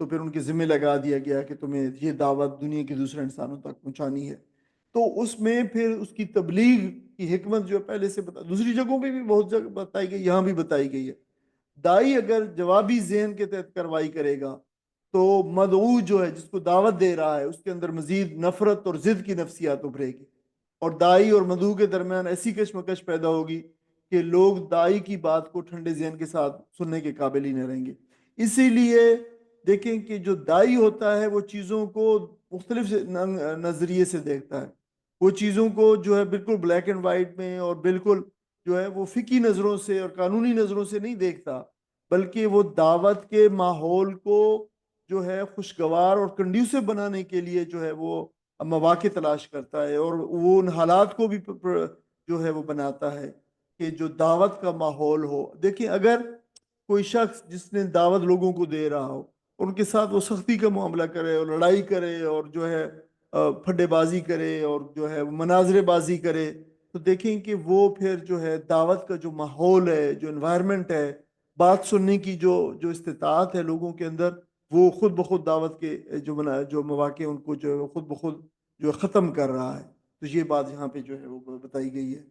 تو پھر ان کے ذمہ لگا دیا گیا کہ تمہیں یہ دعوت دنیا کے دوسرے انسانوں تک پہنچانی ہے. تو اس میں پھر اس کی تبلیغ کی حکمت جو ہے پہلے سے دوسری جگہوں پہ بھی بہت جگہ بتائی گئی، یہاں بھی بتائی گئی ہے. دائی اگر جوابی ذہن کے تحت کارروائی کرے گا تو مدعو جو ہے جس کو دعوت دے رہا ہے اس کے اندر مزید نفرت اور ضد کی نفسیات ابھرے گی، اور دائی اور مدعو کے درمیان ایسی کشمکش پیدا ہوگی کہ لوگ دائی کی بات کو ٹھنڈے ذہن کے ساتھ سننے کے قابل ہی نہ رہیں گے. اسی لیے دیکھیں کہ جو دائی ہوتا ہے وہ چیزوں کو مختلف نظریے سے دیکھتا ہے. وہ چیزوں کو جو ہے بالکل بلیک اینڈ وائٹ میں اور بالکل جو ہے وہ فقہی نظروں سے اور قانونی نظروں سے نہیں دیکھتا، بلکہ وہ دعوت کے ماحول کو جو ہے خوشگوار اور کنڈیوسو بنانے کے لیے جو ہے وہ مواقع تلاش کرتا ہے، اور وہ ان حالات کو بھی جو ہے وہ بناتا ہے کہ جو دعوت کا ماحول ہو. دیکھیں اگر کوئی شخص جس نے دعوت لوگوں کو دے رہا ہو ان کے ساتھ وہ سختی کا معاملہ کرے اور لڑائی کرے اور جو ہے پھڈے بازی کرے اور جو ہے مناظرے بازی کرے، تو دیکھیں کہ وہ پھر جو ہے دعوت کا جو ماحول ہے، جو انوائرمنٹ ہے، بات سننے کی جو استطاعت ہے لوگوں کے اندر، وہ خود بخود دعوت کے جو مواقع ان کو جو ہے خود بخود جو ختم کر رہا ہے. تو یہ بات یہاں پہ جو ہے وہ بتائی گئی ہے.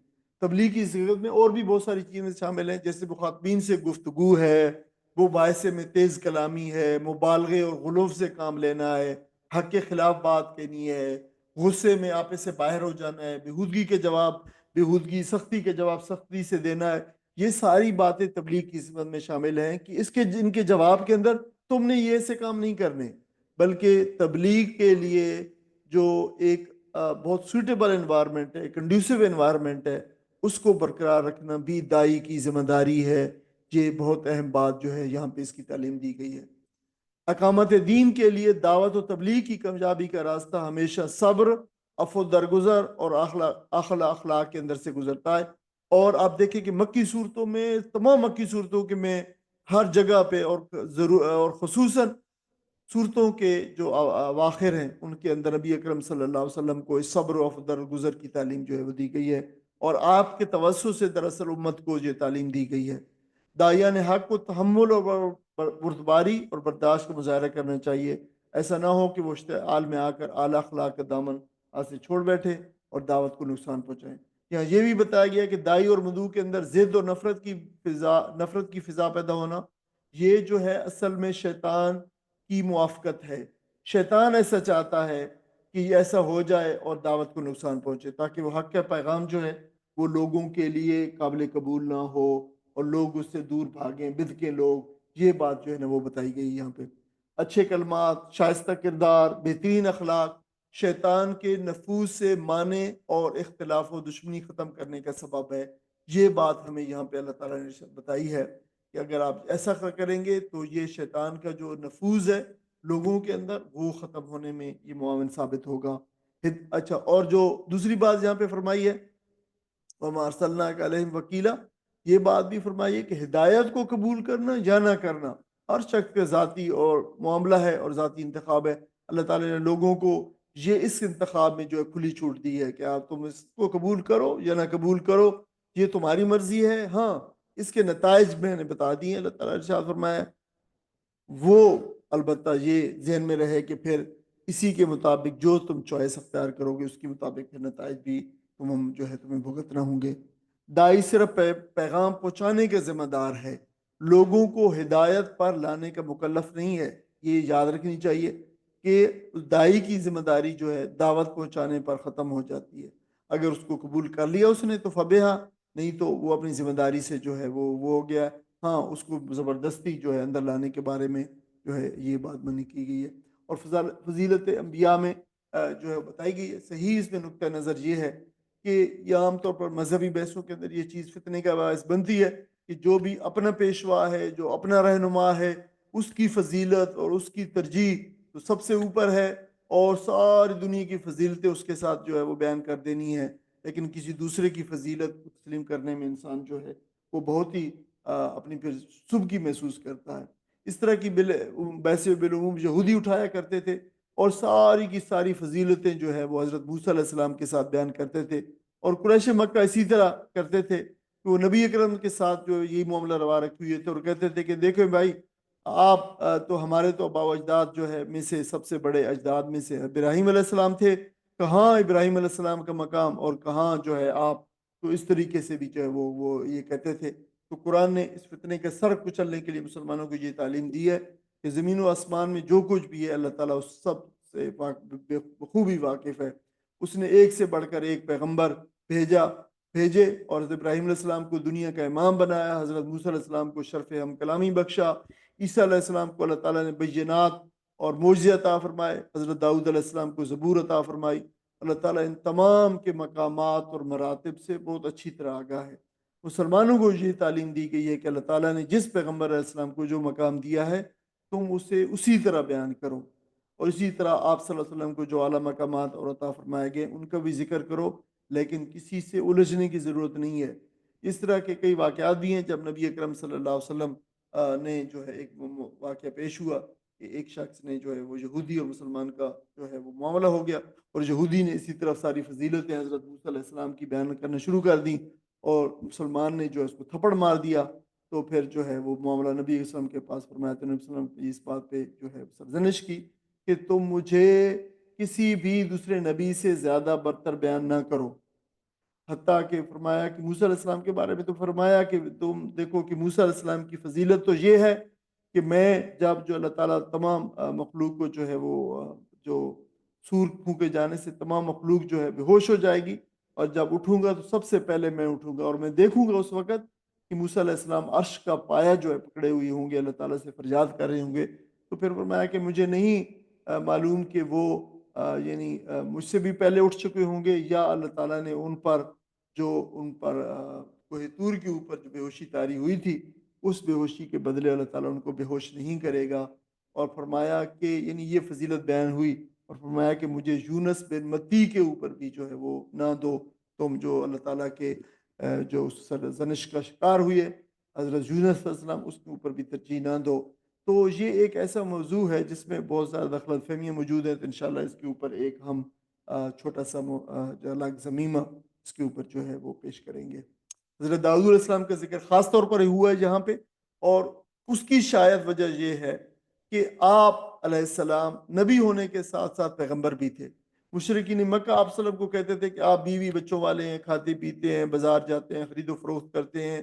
تبلیغ کی صیغت میں اور بھی بہت ساری چیزیں شامل ہیں، جیسے مخاطبین سے گفتگو ہے، وہ باعث میں تیز کلامی ہے، مبالغے اور غلوف سے کام لینا ہے، حق کے خلاف بات کہنی ہے، غصے میں آپے سے باہر ہو جانا ہے، بےہودگی کے جواب بےہودگی، سختی کے جواب سختی سے دینا ہے. یہ ساری باتیں تبلیغ کی صفت میں شامل ہیں کہ ان کے جواب کے اندر تم نے یہ سے کام نہیں کرنے، بلکہ تبلیغ کے لیے جو ایک بہت سوٹیبل انوائرمنٹ ہے، کنڈیوسو انوائرمنٹ ہے، اس کو برقرار رکھنا بھی دائی کی ذمہ داری ہے. یہ بہت اہم بات جو ہے یہاں پہ اس کی تعلیم دی گئی ہے. اقامت دین کے لیے دعوت و تبلیغ کی کامیابی کا راستہ ہمیشہ صبر، عفو درگزر اور اخلاق کے اندر سے گزرتا ہے. اور آپ دیکھیں کہ مکی صورتوں میں، تمام مکی صورتوں کے میں ہر جگہ پہ اور خصوصاً صورتوں کے جو اواخر ہیں ان کے اندر نبی اکرم صلی اللہ علیہ وسلم کو اس صبر و عفو درگزر کی تعلیم جو ہے وہ دی گئی ہے، اور آپ کے توسط سے دراصل امت کو یہ تعلیم دی گئی ہے. داعیان حق کو تحمل اور بردباری اور برداشت کا مظاہرہ کرنا چاہیے. ایسا نہ ہو کہ وہ اشتعال میں آ کر اعلیٰ اخلاق کا دامن ہاتھ سے چھوڑ بیٹھے اور دعوت کو نقصان پہنچائیں. یہاں یہ بھی بتایا گیا کہ دائی اور مدعو کے اندر ضد اور نفرت کی فضا پیدا ہونا، یہ جو ہے اصل میں شیطان کی موافقت ہے. شیطان ایسا چاہتا ہے کہ یہ ایسا ہو جائے اور دعوت کو نقصان پہنچے، تاکہ وہ حق کا پیغام جو ہے وہ لوگوں کے لیے قابل قبول نہ ہو اور لوگ اس سے دور بھاگیں، بدکیں لوگ. یہ بات جو ہے نا وہ بتائی گئی یہاں پہ. اچھے کلمات، شائستہ کردار، بہترین اخلاق شیطان کے نفوذ سے مانے اور اختلاف و دشمنی ختم کرنے کا سبب ہے. یہ بات ہمیں یہاں پہ اللہ تعالیٰ نے بتائی ہے کہ اگر آپ ایسا کریں گے تو یہ شیطان کا جو نفوذ ہے لوگوں کے اندر وہ ختم ہونے میں یہ معاون ثابت ہوگا. اچھا، اور جو دوسری بات یہاں پہ فرمائی ہے وَمَا أَرْسَلْنَاكَ عَلَيْهِمْ وَكِيلًا، یہ بات بھی فرمائی ہے کہ ہدایت کو قبول کرنا یا نہ کرنا ہر شخص کا ذاتی اور معاملہ ہے اور ذاتی انتخاب ہے. اللہ تعالیٰ نے لوگوں کو یہ اس انتخاب میں جو ہے کھلی چھوٹ دی ہے کہ آپ تم اس کو قبول کرو یا نہ قبول کرو، یہ تمہاری مرضی ہے. ہاں، اس کے نتائج میں نے بتا دیے. اللہ تعالیٰ نے ارشاد فرمایا وہ البتہ یہ ذہن میں رہے کہ پھر اسی کے مطابق جو تم چوائس اختیار کرو گے اس کے مطابق پھر نتائج بھی جو ہے تمہیں بھگتنا ہوں گے. دائی صرف پیغام پہنچانے کے ذمہ دار ہے، لوگوں کو ہدایت پر لانے کا مکلف نہیں ہے. یہ یاد رکھنی چاہیے کہ دائی کی ذمہ داری جو ہے دعوت پہنچانے پر ختم ہو جاتی ہے. اگر اس کو قبول کر لیا اس نے تو فبیہا، نہیں تو وہ اپنی ذمہ داری سے جو ہے وہ ہو گیا. ہاں، اس کو زبردستی جو ہے اندر لانے کے بارے میں جو ہے یہ بات منع کی گئی ہے. اور فضیلت انبیاء میں جو ہے بتائی گئی ہے. صحیح اس میں نقطہ نظر یہ ہے کہ یہ عام طور پر مذہبی بحثوں کے اندر یہ چیز فتنے کا باعث بنتی ہے کہ جو بھی اپنا پیشوا ہے، جو اپنا رہنما ہے، اس کی فضیلت اور اس کی ترجیح تو سب سے اوپر ہے، اور ساری دنیا کی فضیلتیں اس کے ساتھ جو ہے وہ بیان کر دینی ہے. لیکن کسی دوسرے کی فضیلت کو تسلیم کرنے میں انسان جو ہے وہ بہت ہی اپنی پھر سبکی محسوس کرتا ہے. اس طرح کی بحث بالعموم یہودی اٹھایا کرتے تھے اور ساری کی ساری فضیلتیں جو ہے وہ حضرت موسیٰ علیہ السلام کے ساتھ بیان کرتے تھے. اور قریش مکہ اسی طرح کرتے تھے کہ وہ نبی اکرم کے ساتھ جو یہی معاملہ روا رکھے ہوئے تھے اور کہتے تھے کہ دیکھو بھائی آپ تو ہمارے تو آباء و اجداد جو ہے میں سے سب سے بڑے اجداد میں سے ابراہیم علیہ السلام تھے، کہاں ابراہیم علیہ السلام کا مقام اور کہاں جو ہے آپ، تو اس طریقے سے بھی جو ہے وہ یہ کہتے تھے۔ تو قرآن نے اس فتنے کے سر کچلنے کے لیے مسلمانوں کو یہ تعلیم دی ہے کہ زمین و آسمان میں جو کچھ بھی ہے اللہ تعالیٰ اس سب سے بخوبی واقف ہے۔ اس نے ایک سے بڑھ کر ایک پیغمبر بھیجے اور حضرت ابراہیم علیہ السلام کو دنیا کا امام بنایا، حضرت موسیٰ علیہ السلام کو شرف ہم کلامی بخشا، عیسیٰ علیہ السلام کو اللہ تعالیٰ نے بینات اور معجزے عطا فرمائے، حضرت داؤد علیہ السلام کو زبور عطا فرمائی۔ اللہ تعالیٰ ان تمام کے مقامات اور مراتب سے بہت اچھی طرح آگاہ ہے۔ مسلمانوں کو یہ تعلیم دی گئی ہے کہ اللہ تعالیٰ نے جس پیغمبر علیہ السلام کو جو مقام دیا ہے تم اسے اسی طرح بیان کرو، اور اسی طرح آپ صلی اللہ علیہ وسلم کو جو اعلیٰ مقامات اور عطا فرمائے گئے ان کا بھی ذکر کرو، لیکن کسی سے الجھنے کی ضرورت نہیں ہے۔ اس طرح کے کئی واقعات بھی ہیں جب نبی اکرم صلی اللہ علیہ وسلم نے جو ہے ایک واقعہ پیش ہوا کہ ایک شخص نے جو ہے وہ یہودی اور مسلمان کا جو ہے وہ معاملہ ہو گیا، اور یہودی نے اسی طرف ساری فضیلتیں حضرت موسیٰ علیہ السلام کی بیان کرنا شروع کر دیں، اور مسلمان نے جو ہے اس کو تھپڑ مار دیا۔ تو پھر جو ہے وہ معاملہ نبی علیہ السلام کے پاس فرمایا تو نبی صلی اللہ علیہ وسلم نے اس بات پہ جو ہے سرزنش کی کہ تم مجھے کسی بھی دوسرے نبی سے زیادہ برتر بیان نہ کرو، حتیٰ کہ فرمایا کہ موسیٰ علیہ السلام کے بارے میں تو فرمایا کہ تم دیکھو کہ موسیٰ علیہ السلام کی فضیلت تو یہ ہے کہ میں جب جو اللہ تعالیٰ تمام مخلوق کو جو ہے وہ جو سور پھونکے جانے سے تمام مخلوق جو ہے بے ہوش ہو جائے گی، اور جب اٹھوں گا تو سب سے پہلے میں اٹھوں گا، اور میں دیکھوں گا اس وقت کہ موسیٰ علیہ السلام عرش کا پایا جو ہے پکڑے ہوئے ہوں گے، اللہ تعالیٰ سے فریاد کر رہے ہوں گے۔ تو پھر فرمایا کہ مجھے نہیں معلوم کہ وہ یعنی مجھ سے بھی پہلے اٹھ چکے ہوں گے، یا اللہ تعالیٰ نے ان پر کوہ طور کے اوپر جو بے ہوشی طاری ہوئی تھی اس بے ہوشی کے بدلے اللہ تعالیٰ ان کو بے ہوش نہیں کرے گا۔ اور فرمایا کہ یعنی یہ فضیلت بیان ہوئی، اور فرمایا کہ مجھے یونس بن متی کے اوپر بھی جو ہے وہ نہ دو، تم جو اللہ تعالیٰ کے جو سرزنش کا شکار ہوئے حضرت یونس علیہ السلام اس کے اوپر بھی ترجیح نہ دو۔ تو یہ ایک ایسا موضوع ہے جس میں بہت زیادہ غلط فہمیاں موجود ہیں، تو انشاءاللہ اس کے اوپر ایک ہم چھوٹا سا الگ ضمیمہ اس کے اوپر جو ہے وہ پیش کریں گے۔ حضرت داؤد علیہ السلام کا ذکر خاص طور پر ہوا ہے یہاں پہ، اور اس کی شاید وجہ یہ ہے کہ آپ علیہ السلام نبی ہونے کے ساتھ ساتھ پیغمبر بھی تھے۔ مشرکین مکہ آپ صلی اللہ علیہ وسلم کو کہتے تھے کہ آپ بیوی بچوں والے ہیں، کھاتے پیتے ہیں، بازار جاتے ہیں، خرید و فروخت کرتے ہیں،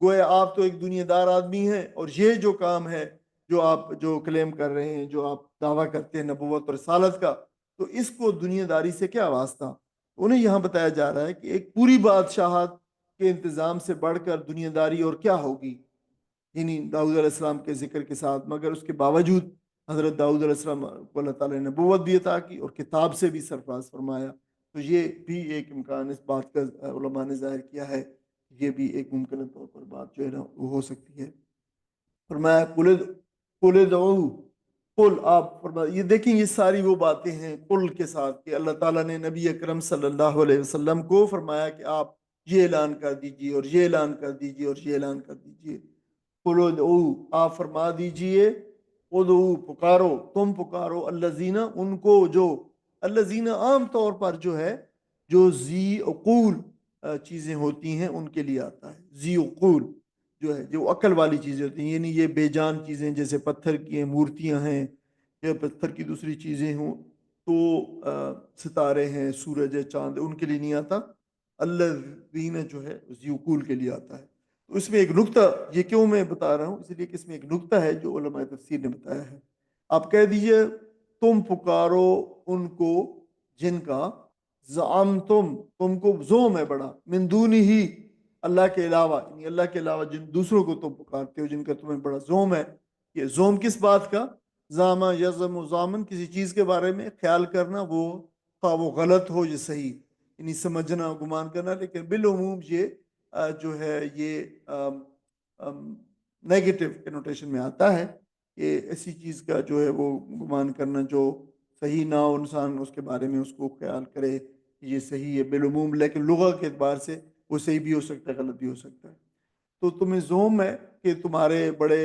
گویا آپ تو ایک دنیا دار آدمی ہیں، اور یہ جو کام ہے جو آپ جو کلیم کر رہے ہیں، جو آپ دعویٰ کرتے ہیں نبوت اور رسالت کا، تو اس کو دنیا داری سے کیا واسطہ؟ انہیں یہاں بتایا جا رہا ہے کہ ایک پوری بادشاہت کے انتظام سے بڑھ کر دنیا داری اور کیا ہوگی، یعنی داؤد علیہ السلام کے ذکر کے ساتھ، مگر اس کے باوجود حضرت داؤد علیہ السلام کو اللہ تعالیٰ نے نبوت بھی عطا کی اور کتاب سے بھی سرفراز فرمایا۔ تو یہ بھی ایک امکان اس بات کا علماء نے ظاہر کیا ہے، یہ بھی ایک ممکنہ طور پر بات جو ہے نا وہ ہو سکتی ہے۔ فرمایا قل ادعو، قل آپ فرمایا، یہ دیکھیں یہ ساری وہ باتیں ہیں قل کے ساتھ کہ اللہ تعالیٰ نے نبی اکرم صلی اللہ علیہ وسلم کو فرمایا کہ آپ یہ اعلان کر دیجئے اور یہ اعلان کر دیجئے اور یہ اعلان کر دیجئے۔ قل ادعو، آپ فرما دیجئے، ادعو پکارو، تم پکارو، الذین ان کو جو، الذین عام طور پر جو ہے جو ذی عقول چیزیں ہوتی ہیں ان کے لیے آتا ہے، ذی عقول جو ہے جو عقل والی چیزیں ہوتی ہیں، یعنی یہ بے جان چیزیں جیسے پتھر کی ہیں، مورتیاں ہیں، یا پتھر کی دوسری چیزیں ہوں، تو ستارے ہیں، سورج ہے، چاند ہے، ان کے لیے نہیں آتا۔ الذین جو ہے ذی عقول کے لیے آتا ہے۔ تو اس میں ایک نکتہ، یہ کیوں میں بتا رہا ہوں، اس لیے کہ اس میں ایک نکتہ ہے جو علماء تفسیر نے بتایا ہے۔ آپ کہہ دیجئے تم پکارو ان کو جن کا زعمتم، تم کو زوم ہے بڑا، من دون ہی، اللہ کے علاوہ، یعنی اللہ کے علاوہ جن دوسروں کو تم پکارتے ہو جن کا تمہیں بڑا زوم ہے۔ یہ زوم کس بات کا؟ زامہ یزم و زامن، کسی چیز کے بارے میں خیال کرنا، وہ خواہ وہ غلط ہو یا صحیح، یعنی سمجھنا، گمان کرنا، لیکن بالعموم یہ جو ہے یہ نیگیٹو کنوٹیشن میں آتا ہے کہ ایسی چیز کا جو ہے وہ گمان کرنا جو صحیح نہ ہو، انسان اس کے بارے میں اس کو خیال کرے یہ صحیح ہے بالعموم، لیکن لغت کے اعتبار سے وہ صحیح بھی ہو سکتا ہے، غلط بھی ہو سکتا ہے۔ تو تمہیں زوم ہے کہ تمہارے بڑے،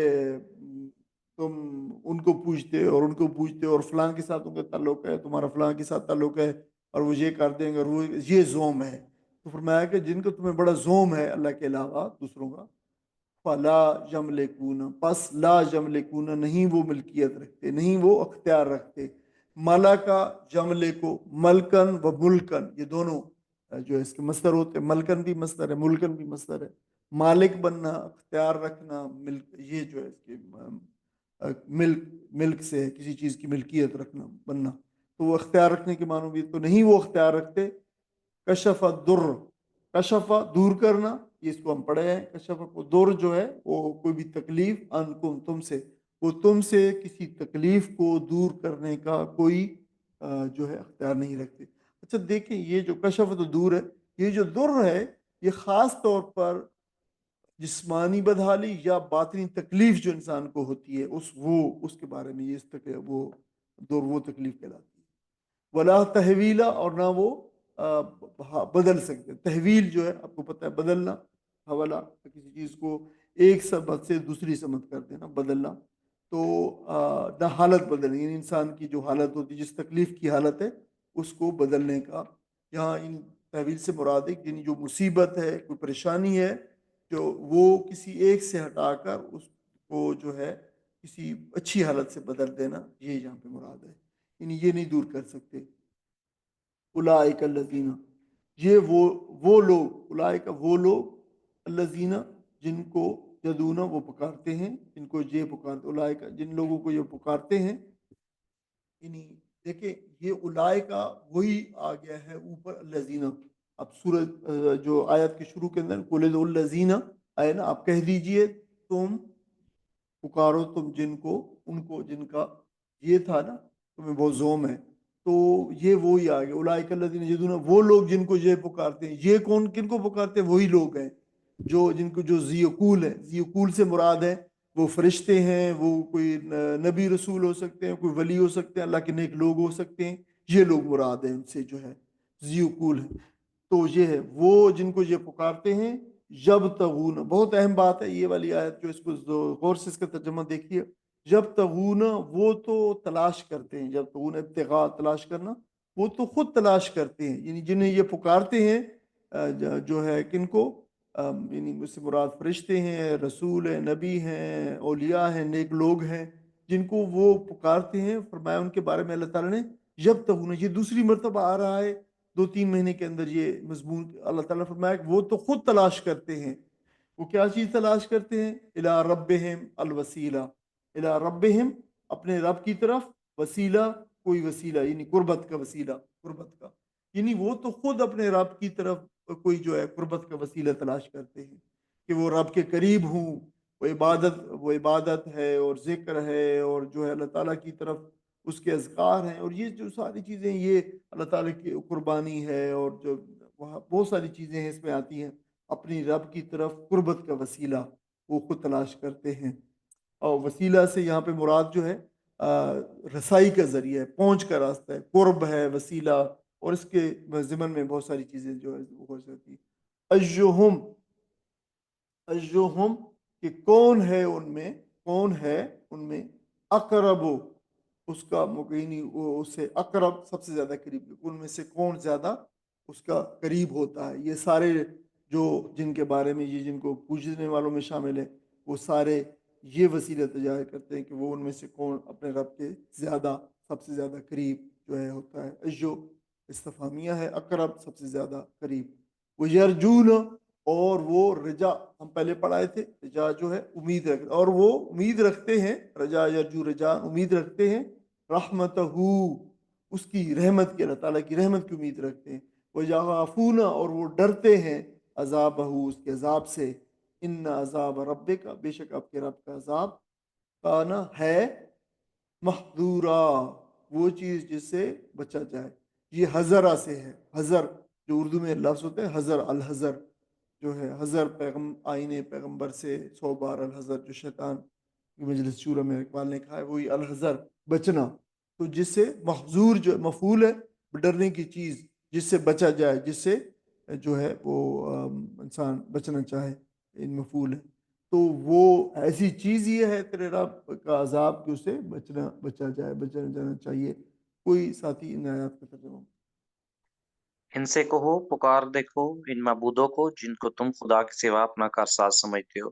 تم ان کو پوچھتے اور ان کو پوچھتے اور فلاں کے ساتھ ان کا تعلق ہے، تمہارا فلاں کے ساتھ تعلق ہے، اور وہ یہ کر دیں گے، اور وہ یہ زوم ہے۔ تو فرمایا کہ جن کو تمہیں بڑا زوم ہے اللہ کے علاوہ دوسروں کا، فلا یملکون، پس لا یملکون، نہیں وہ ملکیت رکھتے، نہیں وہ اختیار رکھتے. ملکا یملکو، ملکن و ملکن، یہ دونوں جو ہے اس کے مصدر ہوتے ہیں. ملکن بھی مصدر ہے، ملکن بھی مصدر ہے. مالک بننا، اختیار رکھنا، ملک، یہ جو ہے اس کے ملک سے ہے، کسی چیز کی ملکیت رکھنا، بننا. تو وہ اختیار رکھنے کے معنوں بھی، تو نہیں وہ اختیار رکھتے. کشف الدر، کشف دور کرنا، یہ اس کو ہم پڑھے ہیں. کشف کو در جو ہے وہ کوئی بھی تکلیف، انکم تم سے، وہ تم سے کسی تکلیف کو دور کرنے کا کوئی جو ہے اختیار نہیں رکھتے. اچھا دیکھیں، یہ جو کشف تو دور ہے، یہ جو در ہے یہ خاص طور پر جسمانی بدحالی یا باطنی تکلیف جو انسان کو ہوتی ہے اس کے بارے میں یہ وہ در وہ تکلیف کہلاتی ہے. ولا تحویلا، اور نہ وہ بدل سکتے. تحویل جو ہے آپ کو پتہ ہے بدلنا، حوالہ کسی چیز کو ایک سمت سے دوسری سمت کر دینا، بدلنا. تو نہ حالت بدلنا، یعنی انسان کی جو حالت ہوتی ہے، جس تکلیف کی حالت ہے اس کو بدلنے کا. یہاں ان تحویل سے مراد ہے یعنی جو مصیبت ہے، کوئی پریشانی ہے، جو وہ کسی ایک سے ہٹا کر اس کو جو ہے کسی اچھی حالت سے بدل دینا، یہ یہاں پہ مراد ہے. یعنی یہ نہیں دور کر سکتے. اولئک الذین، یہ وہ لوگ، اولئک وہ لوگ، الذین جن کو یدعون وہ پکارتے ہیں، جن کو یہ پکارتے، اولئک جن لوگوں کو یہ پکارتے ہیں. یعنی دیکھیں یہ اولئک وہی آ گیا ہے اوپر الذین. اب سورج جو آیت کے شروع کے اندر قل ادعوا الذین آئے نا، آپ کہہ دیجئے تم پکارو تم جن کو، ان کو جن کا یہ تھا نا تمہیں بہت زوم ہے. تو یہ وہی آ گیا اولئک الذین یدعون، وہ لوگ جن کو یہ پکارتے ہیں. یہ کون کن کو پکارتے ہیں؟ وہی لوگ ہیں جو جن کو جو ذی عقول ہے. ذی عقول سے مراد ہے وہ فرشتے ہیں، وہ کوئی نبی رسول ہو سکتے ہیں، کوئی ولی ہو سکتے ہیں، اللہ کے نیک لوگ ہو سکتے ہیں. یہ لوگ مراد ہیں ان سے جو ہے ذی عقول ہے. تو یہ ہے وہ جن کو یہ پکارتے ہیں. یبتغون، بہت اہم بات ہے یہ والی آیت، جو اس کو غور سے اس کا ترجمہ دیکھیے. یبتغون، وہ تو تلاش کرتے ہیں. یبتغون ابتغاء، تلاش کرنا، وہ تو خود تلاش کرتے ہیں. یعنی جنہیں یہ پکارتے ہیں جو ہے کن کو، یعنی اس سے مراد فرشتے ہیں، رسول ہیں، نبی ہیں، اولیاء ہیں، نیک لوگ ہیں، جن کو وہ پکارتے ہیں. فرمایا ان کے بارے میں اللہ تعالیٰ نے یبتغون، یہ دوسری مرتبہ آ رہا ہے 2-3 مہینے کے اندر یہ مضمون. اللہ تعالیٰ نے فرمایا کہ وہ تو خود تلاش کرتے ہیں. وہ کیا چیز تلاش کرتے ہیں؟ الی ربہم الوسیلہ، الی ربہم، اپنے رب کی طرف، وسیلہ، کوئی وسیلہ، یعنی قربت کا وسیلہ، قربت کا. یعنی وہ تو خود اپنے رب کی طرف کوئی جو ہے قربت کا وسیلہ تلاش کرتے ہیں کہ وہ رب کے قریب ہوں. وہ عبادت ہے اور ذکر ہے، اور جو ہے اللہ تعالیٰ کی طرف اس کے اذکار ہیں، اور یہ جو ساری چیزیں یہ اللہ تعالیٰ کی قربانی ہے، اور جو وہاں بہت ساری چیزیں ہیں اس میں آتی ہیں. اپنی رب کی طرف قربت کا وسیلہ وہ خود تلاش کرتے ہیں. اور وسیلہ سے یہاں پہ مراد جو ہے رسائی کا ذریعہ ہے، پہنچ کا راستہ ہے. قرب ہے، وسیلہ، اور اس کے ضمن میں بہت ساری چیزیں جو ہے وہ ہو سکتی ہیں. ایہم، ایہم کہ کون ہے ان میں، کون ہے ان میں، اقرب، اس کا مقینی اس سے اقرب، سب سے زیادہ قریب، ان میں سے کون زیادہ اس کا قریب ہوتا ہے. یہ سارے جو جن کے بارے میں یہ جن کو پوجنے والوں میں شامل ہیں، وہ سارے یہ وسیلہ تجاہ کرتے ہیں کہ وہ ان میں سے کون اپنے رب کے زیادہ، سب سے زیادہ قریب جو ہے ہوتا ہے. ایو استفہامیہ ہے، اقرب سب سے زیادہ قریب. وہ یرجون، اور وہ رجا، ہم پہلے پڑھائے تھے، رجا جو ہے امید رکھتے، اور وہ امید رکھتے ہیں. رجا یرجو، رجا امید رکھتے ہیں. رحمتہ، اس کی رحمت کی، اللہ تعالیٰ کی رحمت کی امید رکھتے ہیں. وہ یخافون، اور وہ ڈرتے ہیں، عذابہ، اس کے عذاب سے. ان عذاب ربک، بے شک آپ کے رب کا عذاب، کانا ہے، محذورا، وہ چیز جس سے بچا جائے. یہ حذرہ سے ہے. حذر جو اردو میں لفظ ہوتے ہیں، حذر، الحذر جو ہے، حذر آئین پیغمبر سے 100 بار الحذر، جو شیطان کی مجلس شورى میں اقبال نے کہا ہے، وہی الحذر، بچنا. تو جس سے محذور جو مفعول ہے، ڈرنے کی چیز، جس سے بچا جائے، جس سے جو ہے وہ انسان بچنا چاہے، ان مفعول ہے. تو وہ ایسی چیز یہ ہے تیرے رب کا عذاب کہ اسے بچا جائے، بچا جانا چاہیے. کوئی ساتھی ان آیات کا ترجمہ؟ ان سے کہو پکار دیکھو ان معبودوں کو جن کو تم خدا کے سوا اپنا کارساز سمجھتے ہو،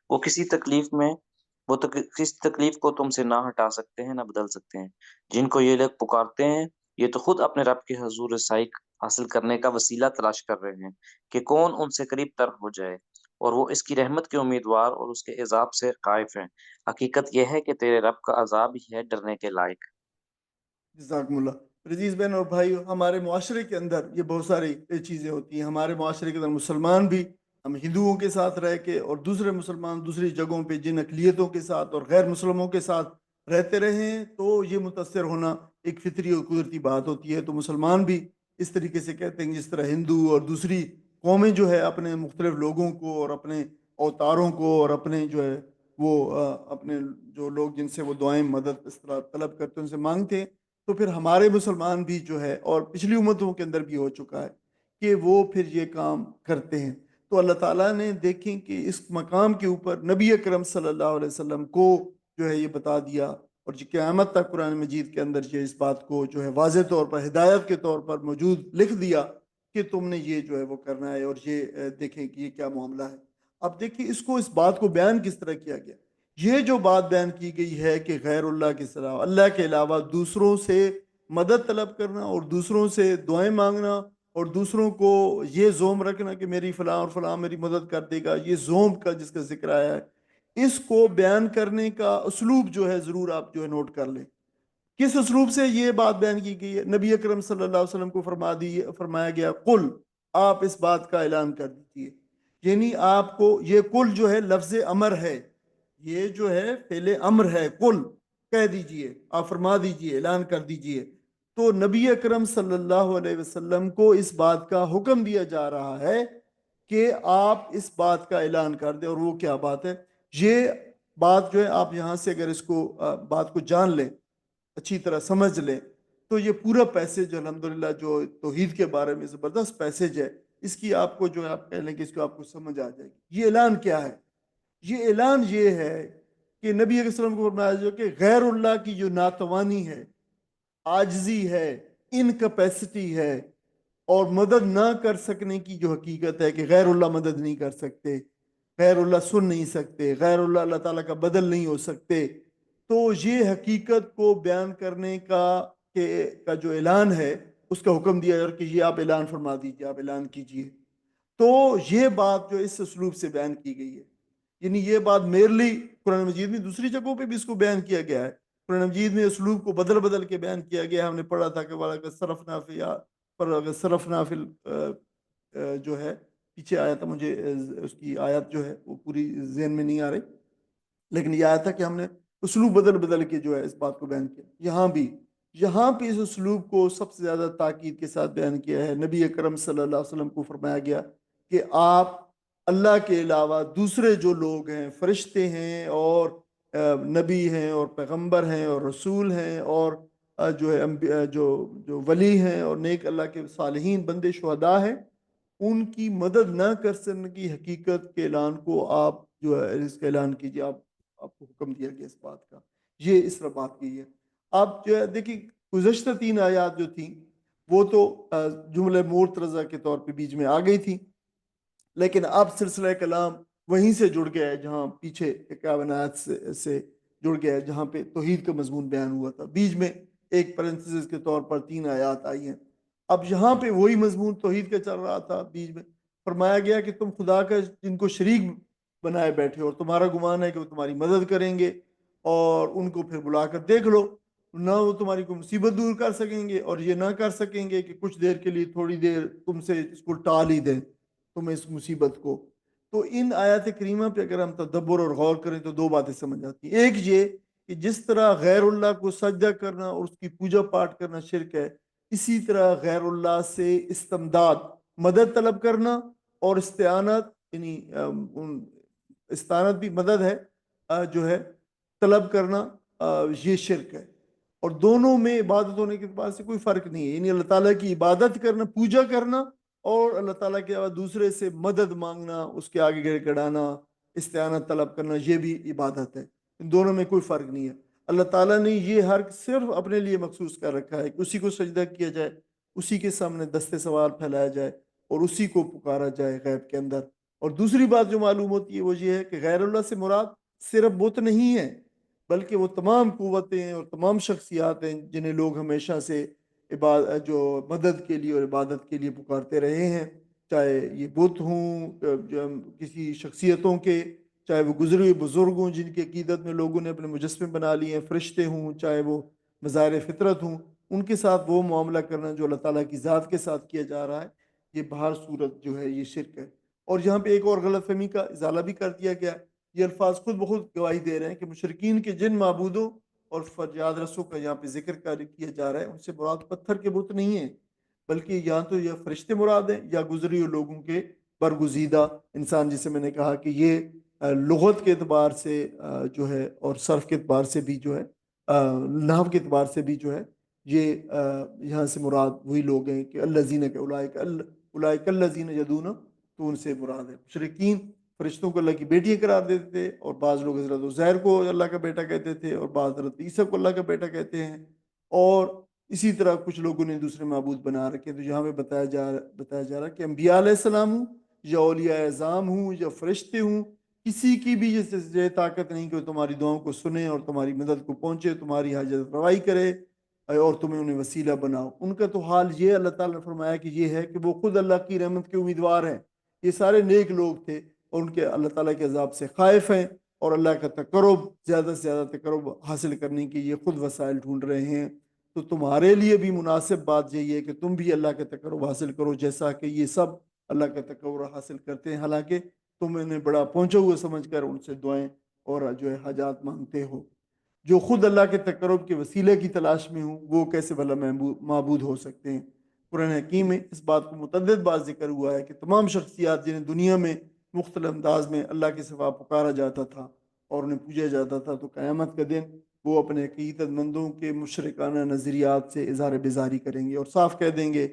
وہ کسی تکلیف میں وہ تو کسی تکلیف کو تم سے نہ ہٹا سکتے ہیں نہ بدل سکتے ہیں۔ جن کو یہ لوگ پکارتے ہیں یہ تو خود اپنے رب کے حضور رسائی حاصل کرنے کا وسیلہ تلاش کر رہے ہیں کہ کون ان سے قریب تر ہو جائے، اور وہ اس کی رحمت کے امیدوار اور اس کے عذاب سے خائف ہیں۔ حقیقت یہ ہے کہ تیرے رب کا عذاب ہی ہے ڈرنے کے لائق۔ جزاکم اللہ۔ عزیز بہن اور بھائی، ہمارے معاشرے کے اندر یہ بہت ساری چیزیں ہوتی ہیں۔ ہمارے معاشرے کے اندر مسلمان بھی، ہم ہندوؤں کے ساتھ رہ کے اور دوسرے مسلمان دوسری جگہوں پہ جن اقلیتوں کے ساتھ اور غیر مسلموں کے ساتھ رہتے رہے ہیں، تو یہ متاثر ہونا ایک فطری اور قدرتی بات ہوتی ہے۔ تو مسلمان بھی اس طریقے سے کہتے ہیں جس طرح ہندو اور دوسری قومیں جو ہے اپنے مختلف لوگوں کو اور اپنے اوتاروں کو اور اپنے جو ہے وہ اپنے جو لوگ جن سے وہ دعائیں مدد اس طرح طلب کرتے ہیں ان سے مانگتے ہیں، تو پھر ہمارے مسلمان بھی جو ہے اور پچھلی امتوں کے اندر بھی ہو چکا ہے کہ وہ پھر یہ کام کرتے ہیں۔ تو اللہ تعالیٰ نے دیکھیں کہ اس مقام کے اوپر نبی اکرم صلی اللہ علیہ وسلم کو جو ہے یہ بتا دیا، اور جو قیامت تک قرآن مجید کے اندر یہ اس بات کو جو ہے واضح طور پر ہدایت کے طور پر موجود لکھ دیا کہ تم نے یہ جو ہے وہ کرنا ہے، اور یہ دیکھیں کہ یہ کیا معاملہ ہے۔ اب دیکھیں اس کو اس بات کو بیان کس طرح کیا گیا۔ یہ جو بات بیان کی گئی ہے کہ غیر اللہ کے علاوہ، اللہ کے علاوہ دوسروں سے مدد طلب کرنا اور دوسروں سے دعائیں مانگنا اور دوسروں کو یہ زوم رکھنا کہ میری فلاں اور فلاں میری مدد کر دے گا، یہ زوم کا جس کا ذکر آیا ہے، اس کو بیان کرنے کا اسلوب جو ہے ضرور آپ جو ہے نوٹ کر لیں۔ کس اسلوب سے یہ بات بیان کی گئی ہے؟ نبی اکرم صلی اللہ علیہ وسلم کو فرمایا گیا قل، آپ اس بات کا اعلان کر دیجیے۔ یعنی آپ کو یہ قل جو ہے لفظ امر ہے، یہ جو ہے فعل امر ہے، قل کہہ دیجئے، آپ فرما دیجئے، اعلان کر دیجئے۔ تو نبی اکرم صلی اللہ علیہ وسلم کو اس بات کا حکم دیا جا رہا ہے کہ آپ اس بات کا اعلان کر دیں۔ اور وہ کیا بات ہے؟ یہ بات جو ہے آپ یہاں سے اگر اس کو بات کو جان لیں، اچھی طرح سمجھ لیں، تو یہ پورا پیسج الحمدللہ جو توحید کے بارے میں زبردست پیسج ہے، اس کی آپ کو جو ہے آپ کہہ لیں کہ اس کو آپ کو سمجھ آ جائے گی۔ یہ اعلان کیا ہے؟ یہ اعلان یہ ہے کہ نبی علیہ السلام کو فرمایا جو کہ غیر اللہ کی جو ناتوانی ہے، عاجزی ہے، انکیپیسٹی ہے، اور مدد نہ کر سکنے کی جو حقیقت ہے کہ غیر اللہ مدد نہیں کر سکتے، غیر اللہ سن نہیں سکتے، غیر اللہ اللہ تعالیٰ کا بدل نہیں ہو سکتے، تو یہ حقیقت کو بیان کرنے کا جو اعلان ہے اس کا حکم دیا کہ یہ آپ اعلان فرما دیجیے، آپ اعلان کیجیے۔ تو یہ بات جو اس اسلوب سے بیان کی گئی ہے، یعنی یہ بات میرلی قرآن مجید میں دوسری جگہوں پہ بھی اس کو بیان کیا گیا ہے۔ قرآن مجید میں اسلوب کو بدل بدل کے بیان کیا گیا، ہم نے پڑھا تھا کہ صرف نافل جو ہے پیچھے آیا تھا، مجھے اس کی آیت جو ہے وہ پوری ذہن میں نہیں آ رہی، لیکن یہ آیا تھا کہ ہم نے اسلوب بدل بدل کے جو ہے اس بات کو بیان کیا۔ یہاں پہ اس اسلوب کو سب سے زیادہ تاکید کے ساتھ بیان کیا ہے۔ نبی اکرم صلی اللہ علیہ وسلم کو فرمایا گیا کہ آپ اللہ کے علاوہ دوسرے جو لوگ ہیں، فرشتے ہیں اور نبی ہیں اور پیغمبر ہیں اور رسول ہیں اور جو ہے جو ولی ہیں اور نیک اللہ کے صالحین بندے شہداء ہیں، ان کی مدد نہ کر سکنے کی حقیقت کے اعلان کو آپ جو ہے اس کا اعلان کیجیے۔ آپ کو حکم دیا گیا اس بات کا، یہ اس طرح بات کی ہے۔ آپ جو ہے دیکھیں گزشتہ 3 آیات جو تھیں وہ تو جملہ مورترضہ کے طور پہ بیچ میں آ گئی تھی، لیکن اب سلسلہ کلام وہیں سے جڑ گیا ہے جہاں پیچھے 51 آیات سے جڑ گیا ہے، جہاں پہ توحید کا مضمون بیان ہوا تھا۔ بیچ میں ایک پرنتھسس کے طور پر 3 آیات آئی ہیں۔ اب یہاں پہ وہی مضمون توحید کا چل رہا تھا۔ بیچ میں فرمایا گیا کہ تم خدا کا جن کو شریک بنائے بیٹھے اور تمہارا گمان ہے کہ وہ تمہاری مدد کریں گے، اور ان کو پھر بلا کر دیکھ لو، نہ وہ تمہاری کوئی مصیبت دور کر سکیں گے اور یہ نہ کر سکیں گے کہ کچھ دیر کے لیے تھوڑی دیر تم سے اس کو ٹال ہی دیں، تمہیں اس مصیبت کو۔ تو ان آیات کریمہ پہ اگر ہم تدبر اور غور کریں تو 2 باتیں سمجھ آتی ہیں۔ ایک یہ کہ جس طرح غیر اللہ کو سجدہ کرنا اور اس کی پوجا پاٹ کرنا شرک ہے، اسی طرح غیر اللہ سے استمداد، مدد طلب کرنا اور استعانت، یعنی استعانت بھی مدد ہے جو ہے طلب کرنا، یہ شرک ہے۔ اور دونوں میں عبادت ہونے کے بعد سے کوئی فرق نہیں ہے، یعنی اللہ تعالیٰ کی عبادت کرنا، پوجا کرنا، اور اللہ تعالیٰ کے علاوہ دوسرے سے مدد مانگنا، اس کے آگے گڑ گڑانا، استعانت طلب کرنا، یہ بھی عبادت ہے۔ ان دونوں میں کوئی فرق نہیں ہے۔ اللہ تعالیٰ نے یہ حق صرف اپنے لیے مخصوص کر رکھا ہے کہ اسی کو سجدہ کیا جائے، اسی کے سامنے دستے سوال پھیلایا جائے اور اسی کو پکارا جائے غیب کے اندر۔ اور دوسری بات جو معلوم ہوتی ہے وہ یہ ہے کہ غیر اللہ سے مراد صرف بت نہیں ہے، بلکہ وہ تمام قوتیں اور تمام شخصیات ہیں جنہیں لوگ ہمیشہ سے جو مدد کے لیے اور عبادت کے لیے پکارتے رہے ہیں، چاہے یہ بت ہوں جو کسی شخصیتوں کے، چاہے وہ گزرے ہوئے بزرگ ہوں جن کی عقیدت میں لوگوں نے اپنے مجسمے بنا لیے ہیں، فرشتے ہوں، چاہے وہ مظاہر فطرت ہوں، ان کے ساتھ وہ معاملہ کرنا جو اللہ تعالیٰ کی ذات کے ساتھ کیا جا رہا ہے، یہ بہر صورت جو ہے یہ شرک ہے۔ اور یہاں پہ ایک اور غلط فہمی کا ازالہ بھی کر دیا گیا، یہ الفاظ خود بخود گواہی دے رہے ہیں کہ مشرکین کے جن معبودوں اور فریاد رسوں کا یہاں پہ ذکر کیا جا رہا ہے ان سے مراد پتھر کے بت نہیں ہیں، بلکہ یہاں تو یہ فرشتے مراد ہیں یا گزری ہوئے لوگوں کے برگزیدہ انسان، جسے میں نے کہا کہ یہ لغت کے اعتبار سے جو ہے اور صرف کے اعتبار سے بھی جو ہے، نحو کے اعتبار سے بھی جو ہے، یہ یہاں سے مراد وہی لوگ ہیں کہ الذین کے اولئک الذین یدعون، تو ان سے مراد ہے مشرکین فرشتوں کو اللہ کی بیٹیاں قرار دیتے تھے، اور بعض لوگ حضرت عزیر کو اللہ کا بیٹا کہتے تھے، اور بعض حضرت عیسیٰ کو اللہ کا بیٹا کہتے ہیں، اور اسی طرح کچھ لوگوں نے دوسرے معبود بنا رکھے۔ تو یہاں پہ بتایا جا رہا ہے کہ انبیاء علیہ السلام ہوں یا اولیاء اعظام ہوں یا فرشتے ہوں، کسی کی بھی یہ طاقت نہیں کہ وہ تمہاری دعاؤں کو سنے اور تمہاری مدد کو پہنچے، تمہاری حاجت روائی کرے اور تمہیں انہیں وسیلہ بناؤ۔ ان کا تو حال یہ اللہ تعالیٰ نے فرمایا کہ یہ ہے کہ وہ خود اللہ کی رحمت کے امیدوار ہیں، یہ سارے نیک لوگ تھے اور ان کے اللہ تعالیٰ کے عذاب سے خائف ہیں، اور اللہ کا تقرب، زیادہ سے زیادہ تقرب حاصل کرنے کے یہ خود وسائل ڈھونڈ رہے ہیں۔ تو تمہارے لیے بھی مناسب بات یہی ہے کہ تم بھی اللہ کا تقرب حاصل کرو، جیسا کہ یہ سب اللہ کا تقرب حاصل کرتے ہیں، حالانکہ تم انہیں بڑا پہنچا ہوا سمجھ کر ان سے دعائیں اور جو ہے حاجات مانگتے ہو۔ جو خود اللہ کے تقرب کے وسیلے کی تلاش میں ہوں وہ کیسے بھلا معبود ہو سکتے ہیں؟ قرآن حکیم میں اس بات کو متعدد بار ذکر ہوا ہے کہ تمام شخصیات جنہیں دنیا میں مختلف انداز میں اللہ کے سوا پکارا جاتا تھا اور انہیں پوجا جاتا تھا، تو قیامت کا دن وہ اپنے عقیدت مندوں کے مشرکانہ نظریات سے اظہار بیزاری کریں گے اور صاف کہہ دیں گے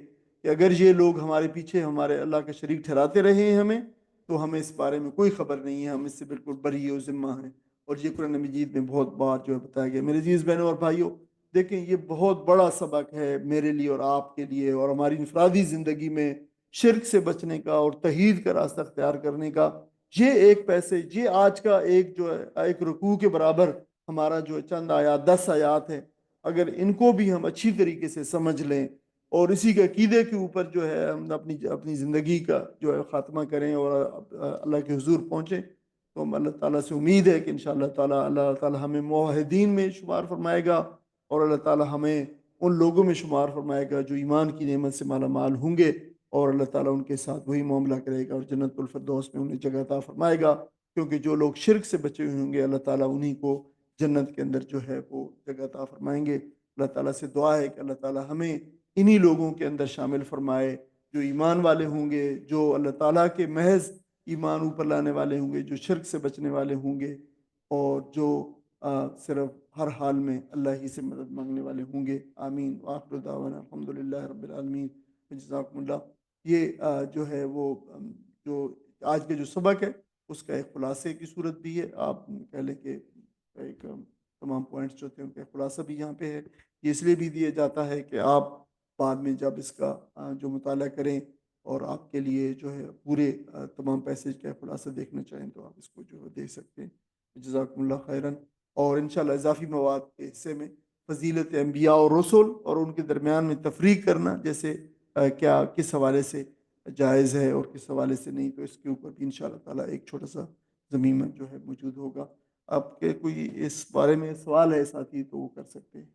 کہ اگر یہ لوگ ہمارے پیچھے ہمارے اللہ کا شریک ٹھہراتے رہے ہیں ہمیں، تو ہمیں اس بارے میں کوئی خبر نہیں ہے، ہم اس سے بالکل بری و ذمہ ہیں۔ اور یہ قرآن مجید میں بہت بار جو ہے بتایا گیا۔ میرے عزیز بہنوں اور بھائیوں، دیکھیں یہ بہت بڑا سبق ہے میرے لیے اور آپ کے لیے اور ہماری انفرادی زندگی میں شرک سے بچنے کا اور توحید کا راستہ اختیار کرنے کا۔ یہ ایک پیسے، یہ آج کا ایک جو ہے ایک رکوع کے برابر ہمارا جو چند آیات 10 آیات ہے، اگر ان کو بھی ہم اچھی طریقے سے سمجھ لیں اور اسی کے عقیدے کے اوپر جو ہے ہم اپنی زندگی کا جو ہے خاتمہ کریں اور اللہ کے حضور پہنچیں، تو ہم اللہ تعالیٰ سے امید ہے کہ انشاءاللہ تعالیٰ اللہ تعالیٰ ہمیں موحدین میں شمار فرمائے گا، اور اللہ تعالیٰ ہمیں ان لوگوں میں شمار فرمائے گا جو ایمان کی نعمت سے مالا مال ہوں گے، اور اللہ تعالیٰ ان کے ساتھ وہی معاملہ کرے گا اور جنت الفردوس میں انہیں جگہ عطا فرمائے گا، کیونکہ جو لوگ شرک سے بچے ہوئے ہوں گے اللہ تعالیٰ انہی کو جنت کے اندر جو ہے وہ جگہ عطا فرمائیں گے۔ اللہ تعالیٰ سے دعا ہے کہ اللہ تعالیٰ ہمیں انہی لوگوں کے اندر شامل فرمائے جو ایمان والے ہوں گے، جو اللہ تعالیٰ کے محض ایمان اوپر لانے والے ہوں گے، جو شرک سے بچنے والے ہوں گے، اور جو صرف ہر حال میں اللہ ہی سے مدد مانگنے والے ہوں گے۔ آمین وآخر دعوانا الحمدللہ رب العالمین، جزاکم اللہ۔ یہ جو ہے وہ جو آج کے جو سبق ہے اس کا ایک خلاصے کی صورت بھی ہے، آپ کہہ لیں کہ ایک تمام پوائنٹس جو تھے ان کا خلاصہ بھی یہاں پہ ہے۔ یہ اس لیے بھی دیا جاتا ہے کہ آپ بعد میں جب اس کا جو مطالعہ کریں اور آپ کے لیے جو ہے پورے تمام پیسیج کا خلاصہ دیکھنا چاہیں تو آپ اس کو جو ہے دیکھ سکتے ہیں۔ جزاکم اللہ خیراً۔ اور انشاءاللہ اضافی مواد کے حصے میں فضیلت انبیاء اور رسول اور ان کے درمیان میں تفریق کرنا، جیسے کیا کس حوالے سے جائز ہے اور کس حوالے سے نہیں، تو اس کے اوپر بھی انشاءاللہ تعالیٰ ایک چھوٹا سا ضمیمہ جو ہے موجود ہوگا۔ آپ کے کوئی اس بارے میں سوال ہے ساتھی تو وہ کر سکتے ہیں۔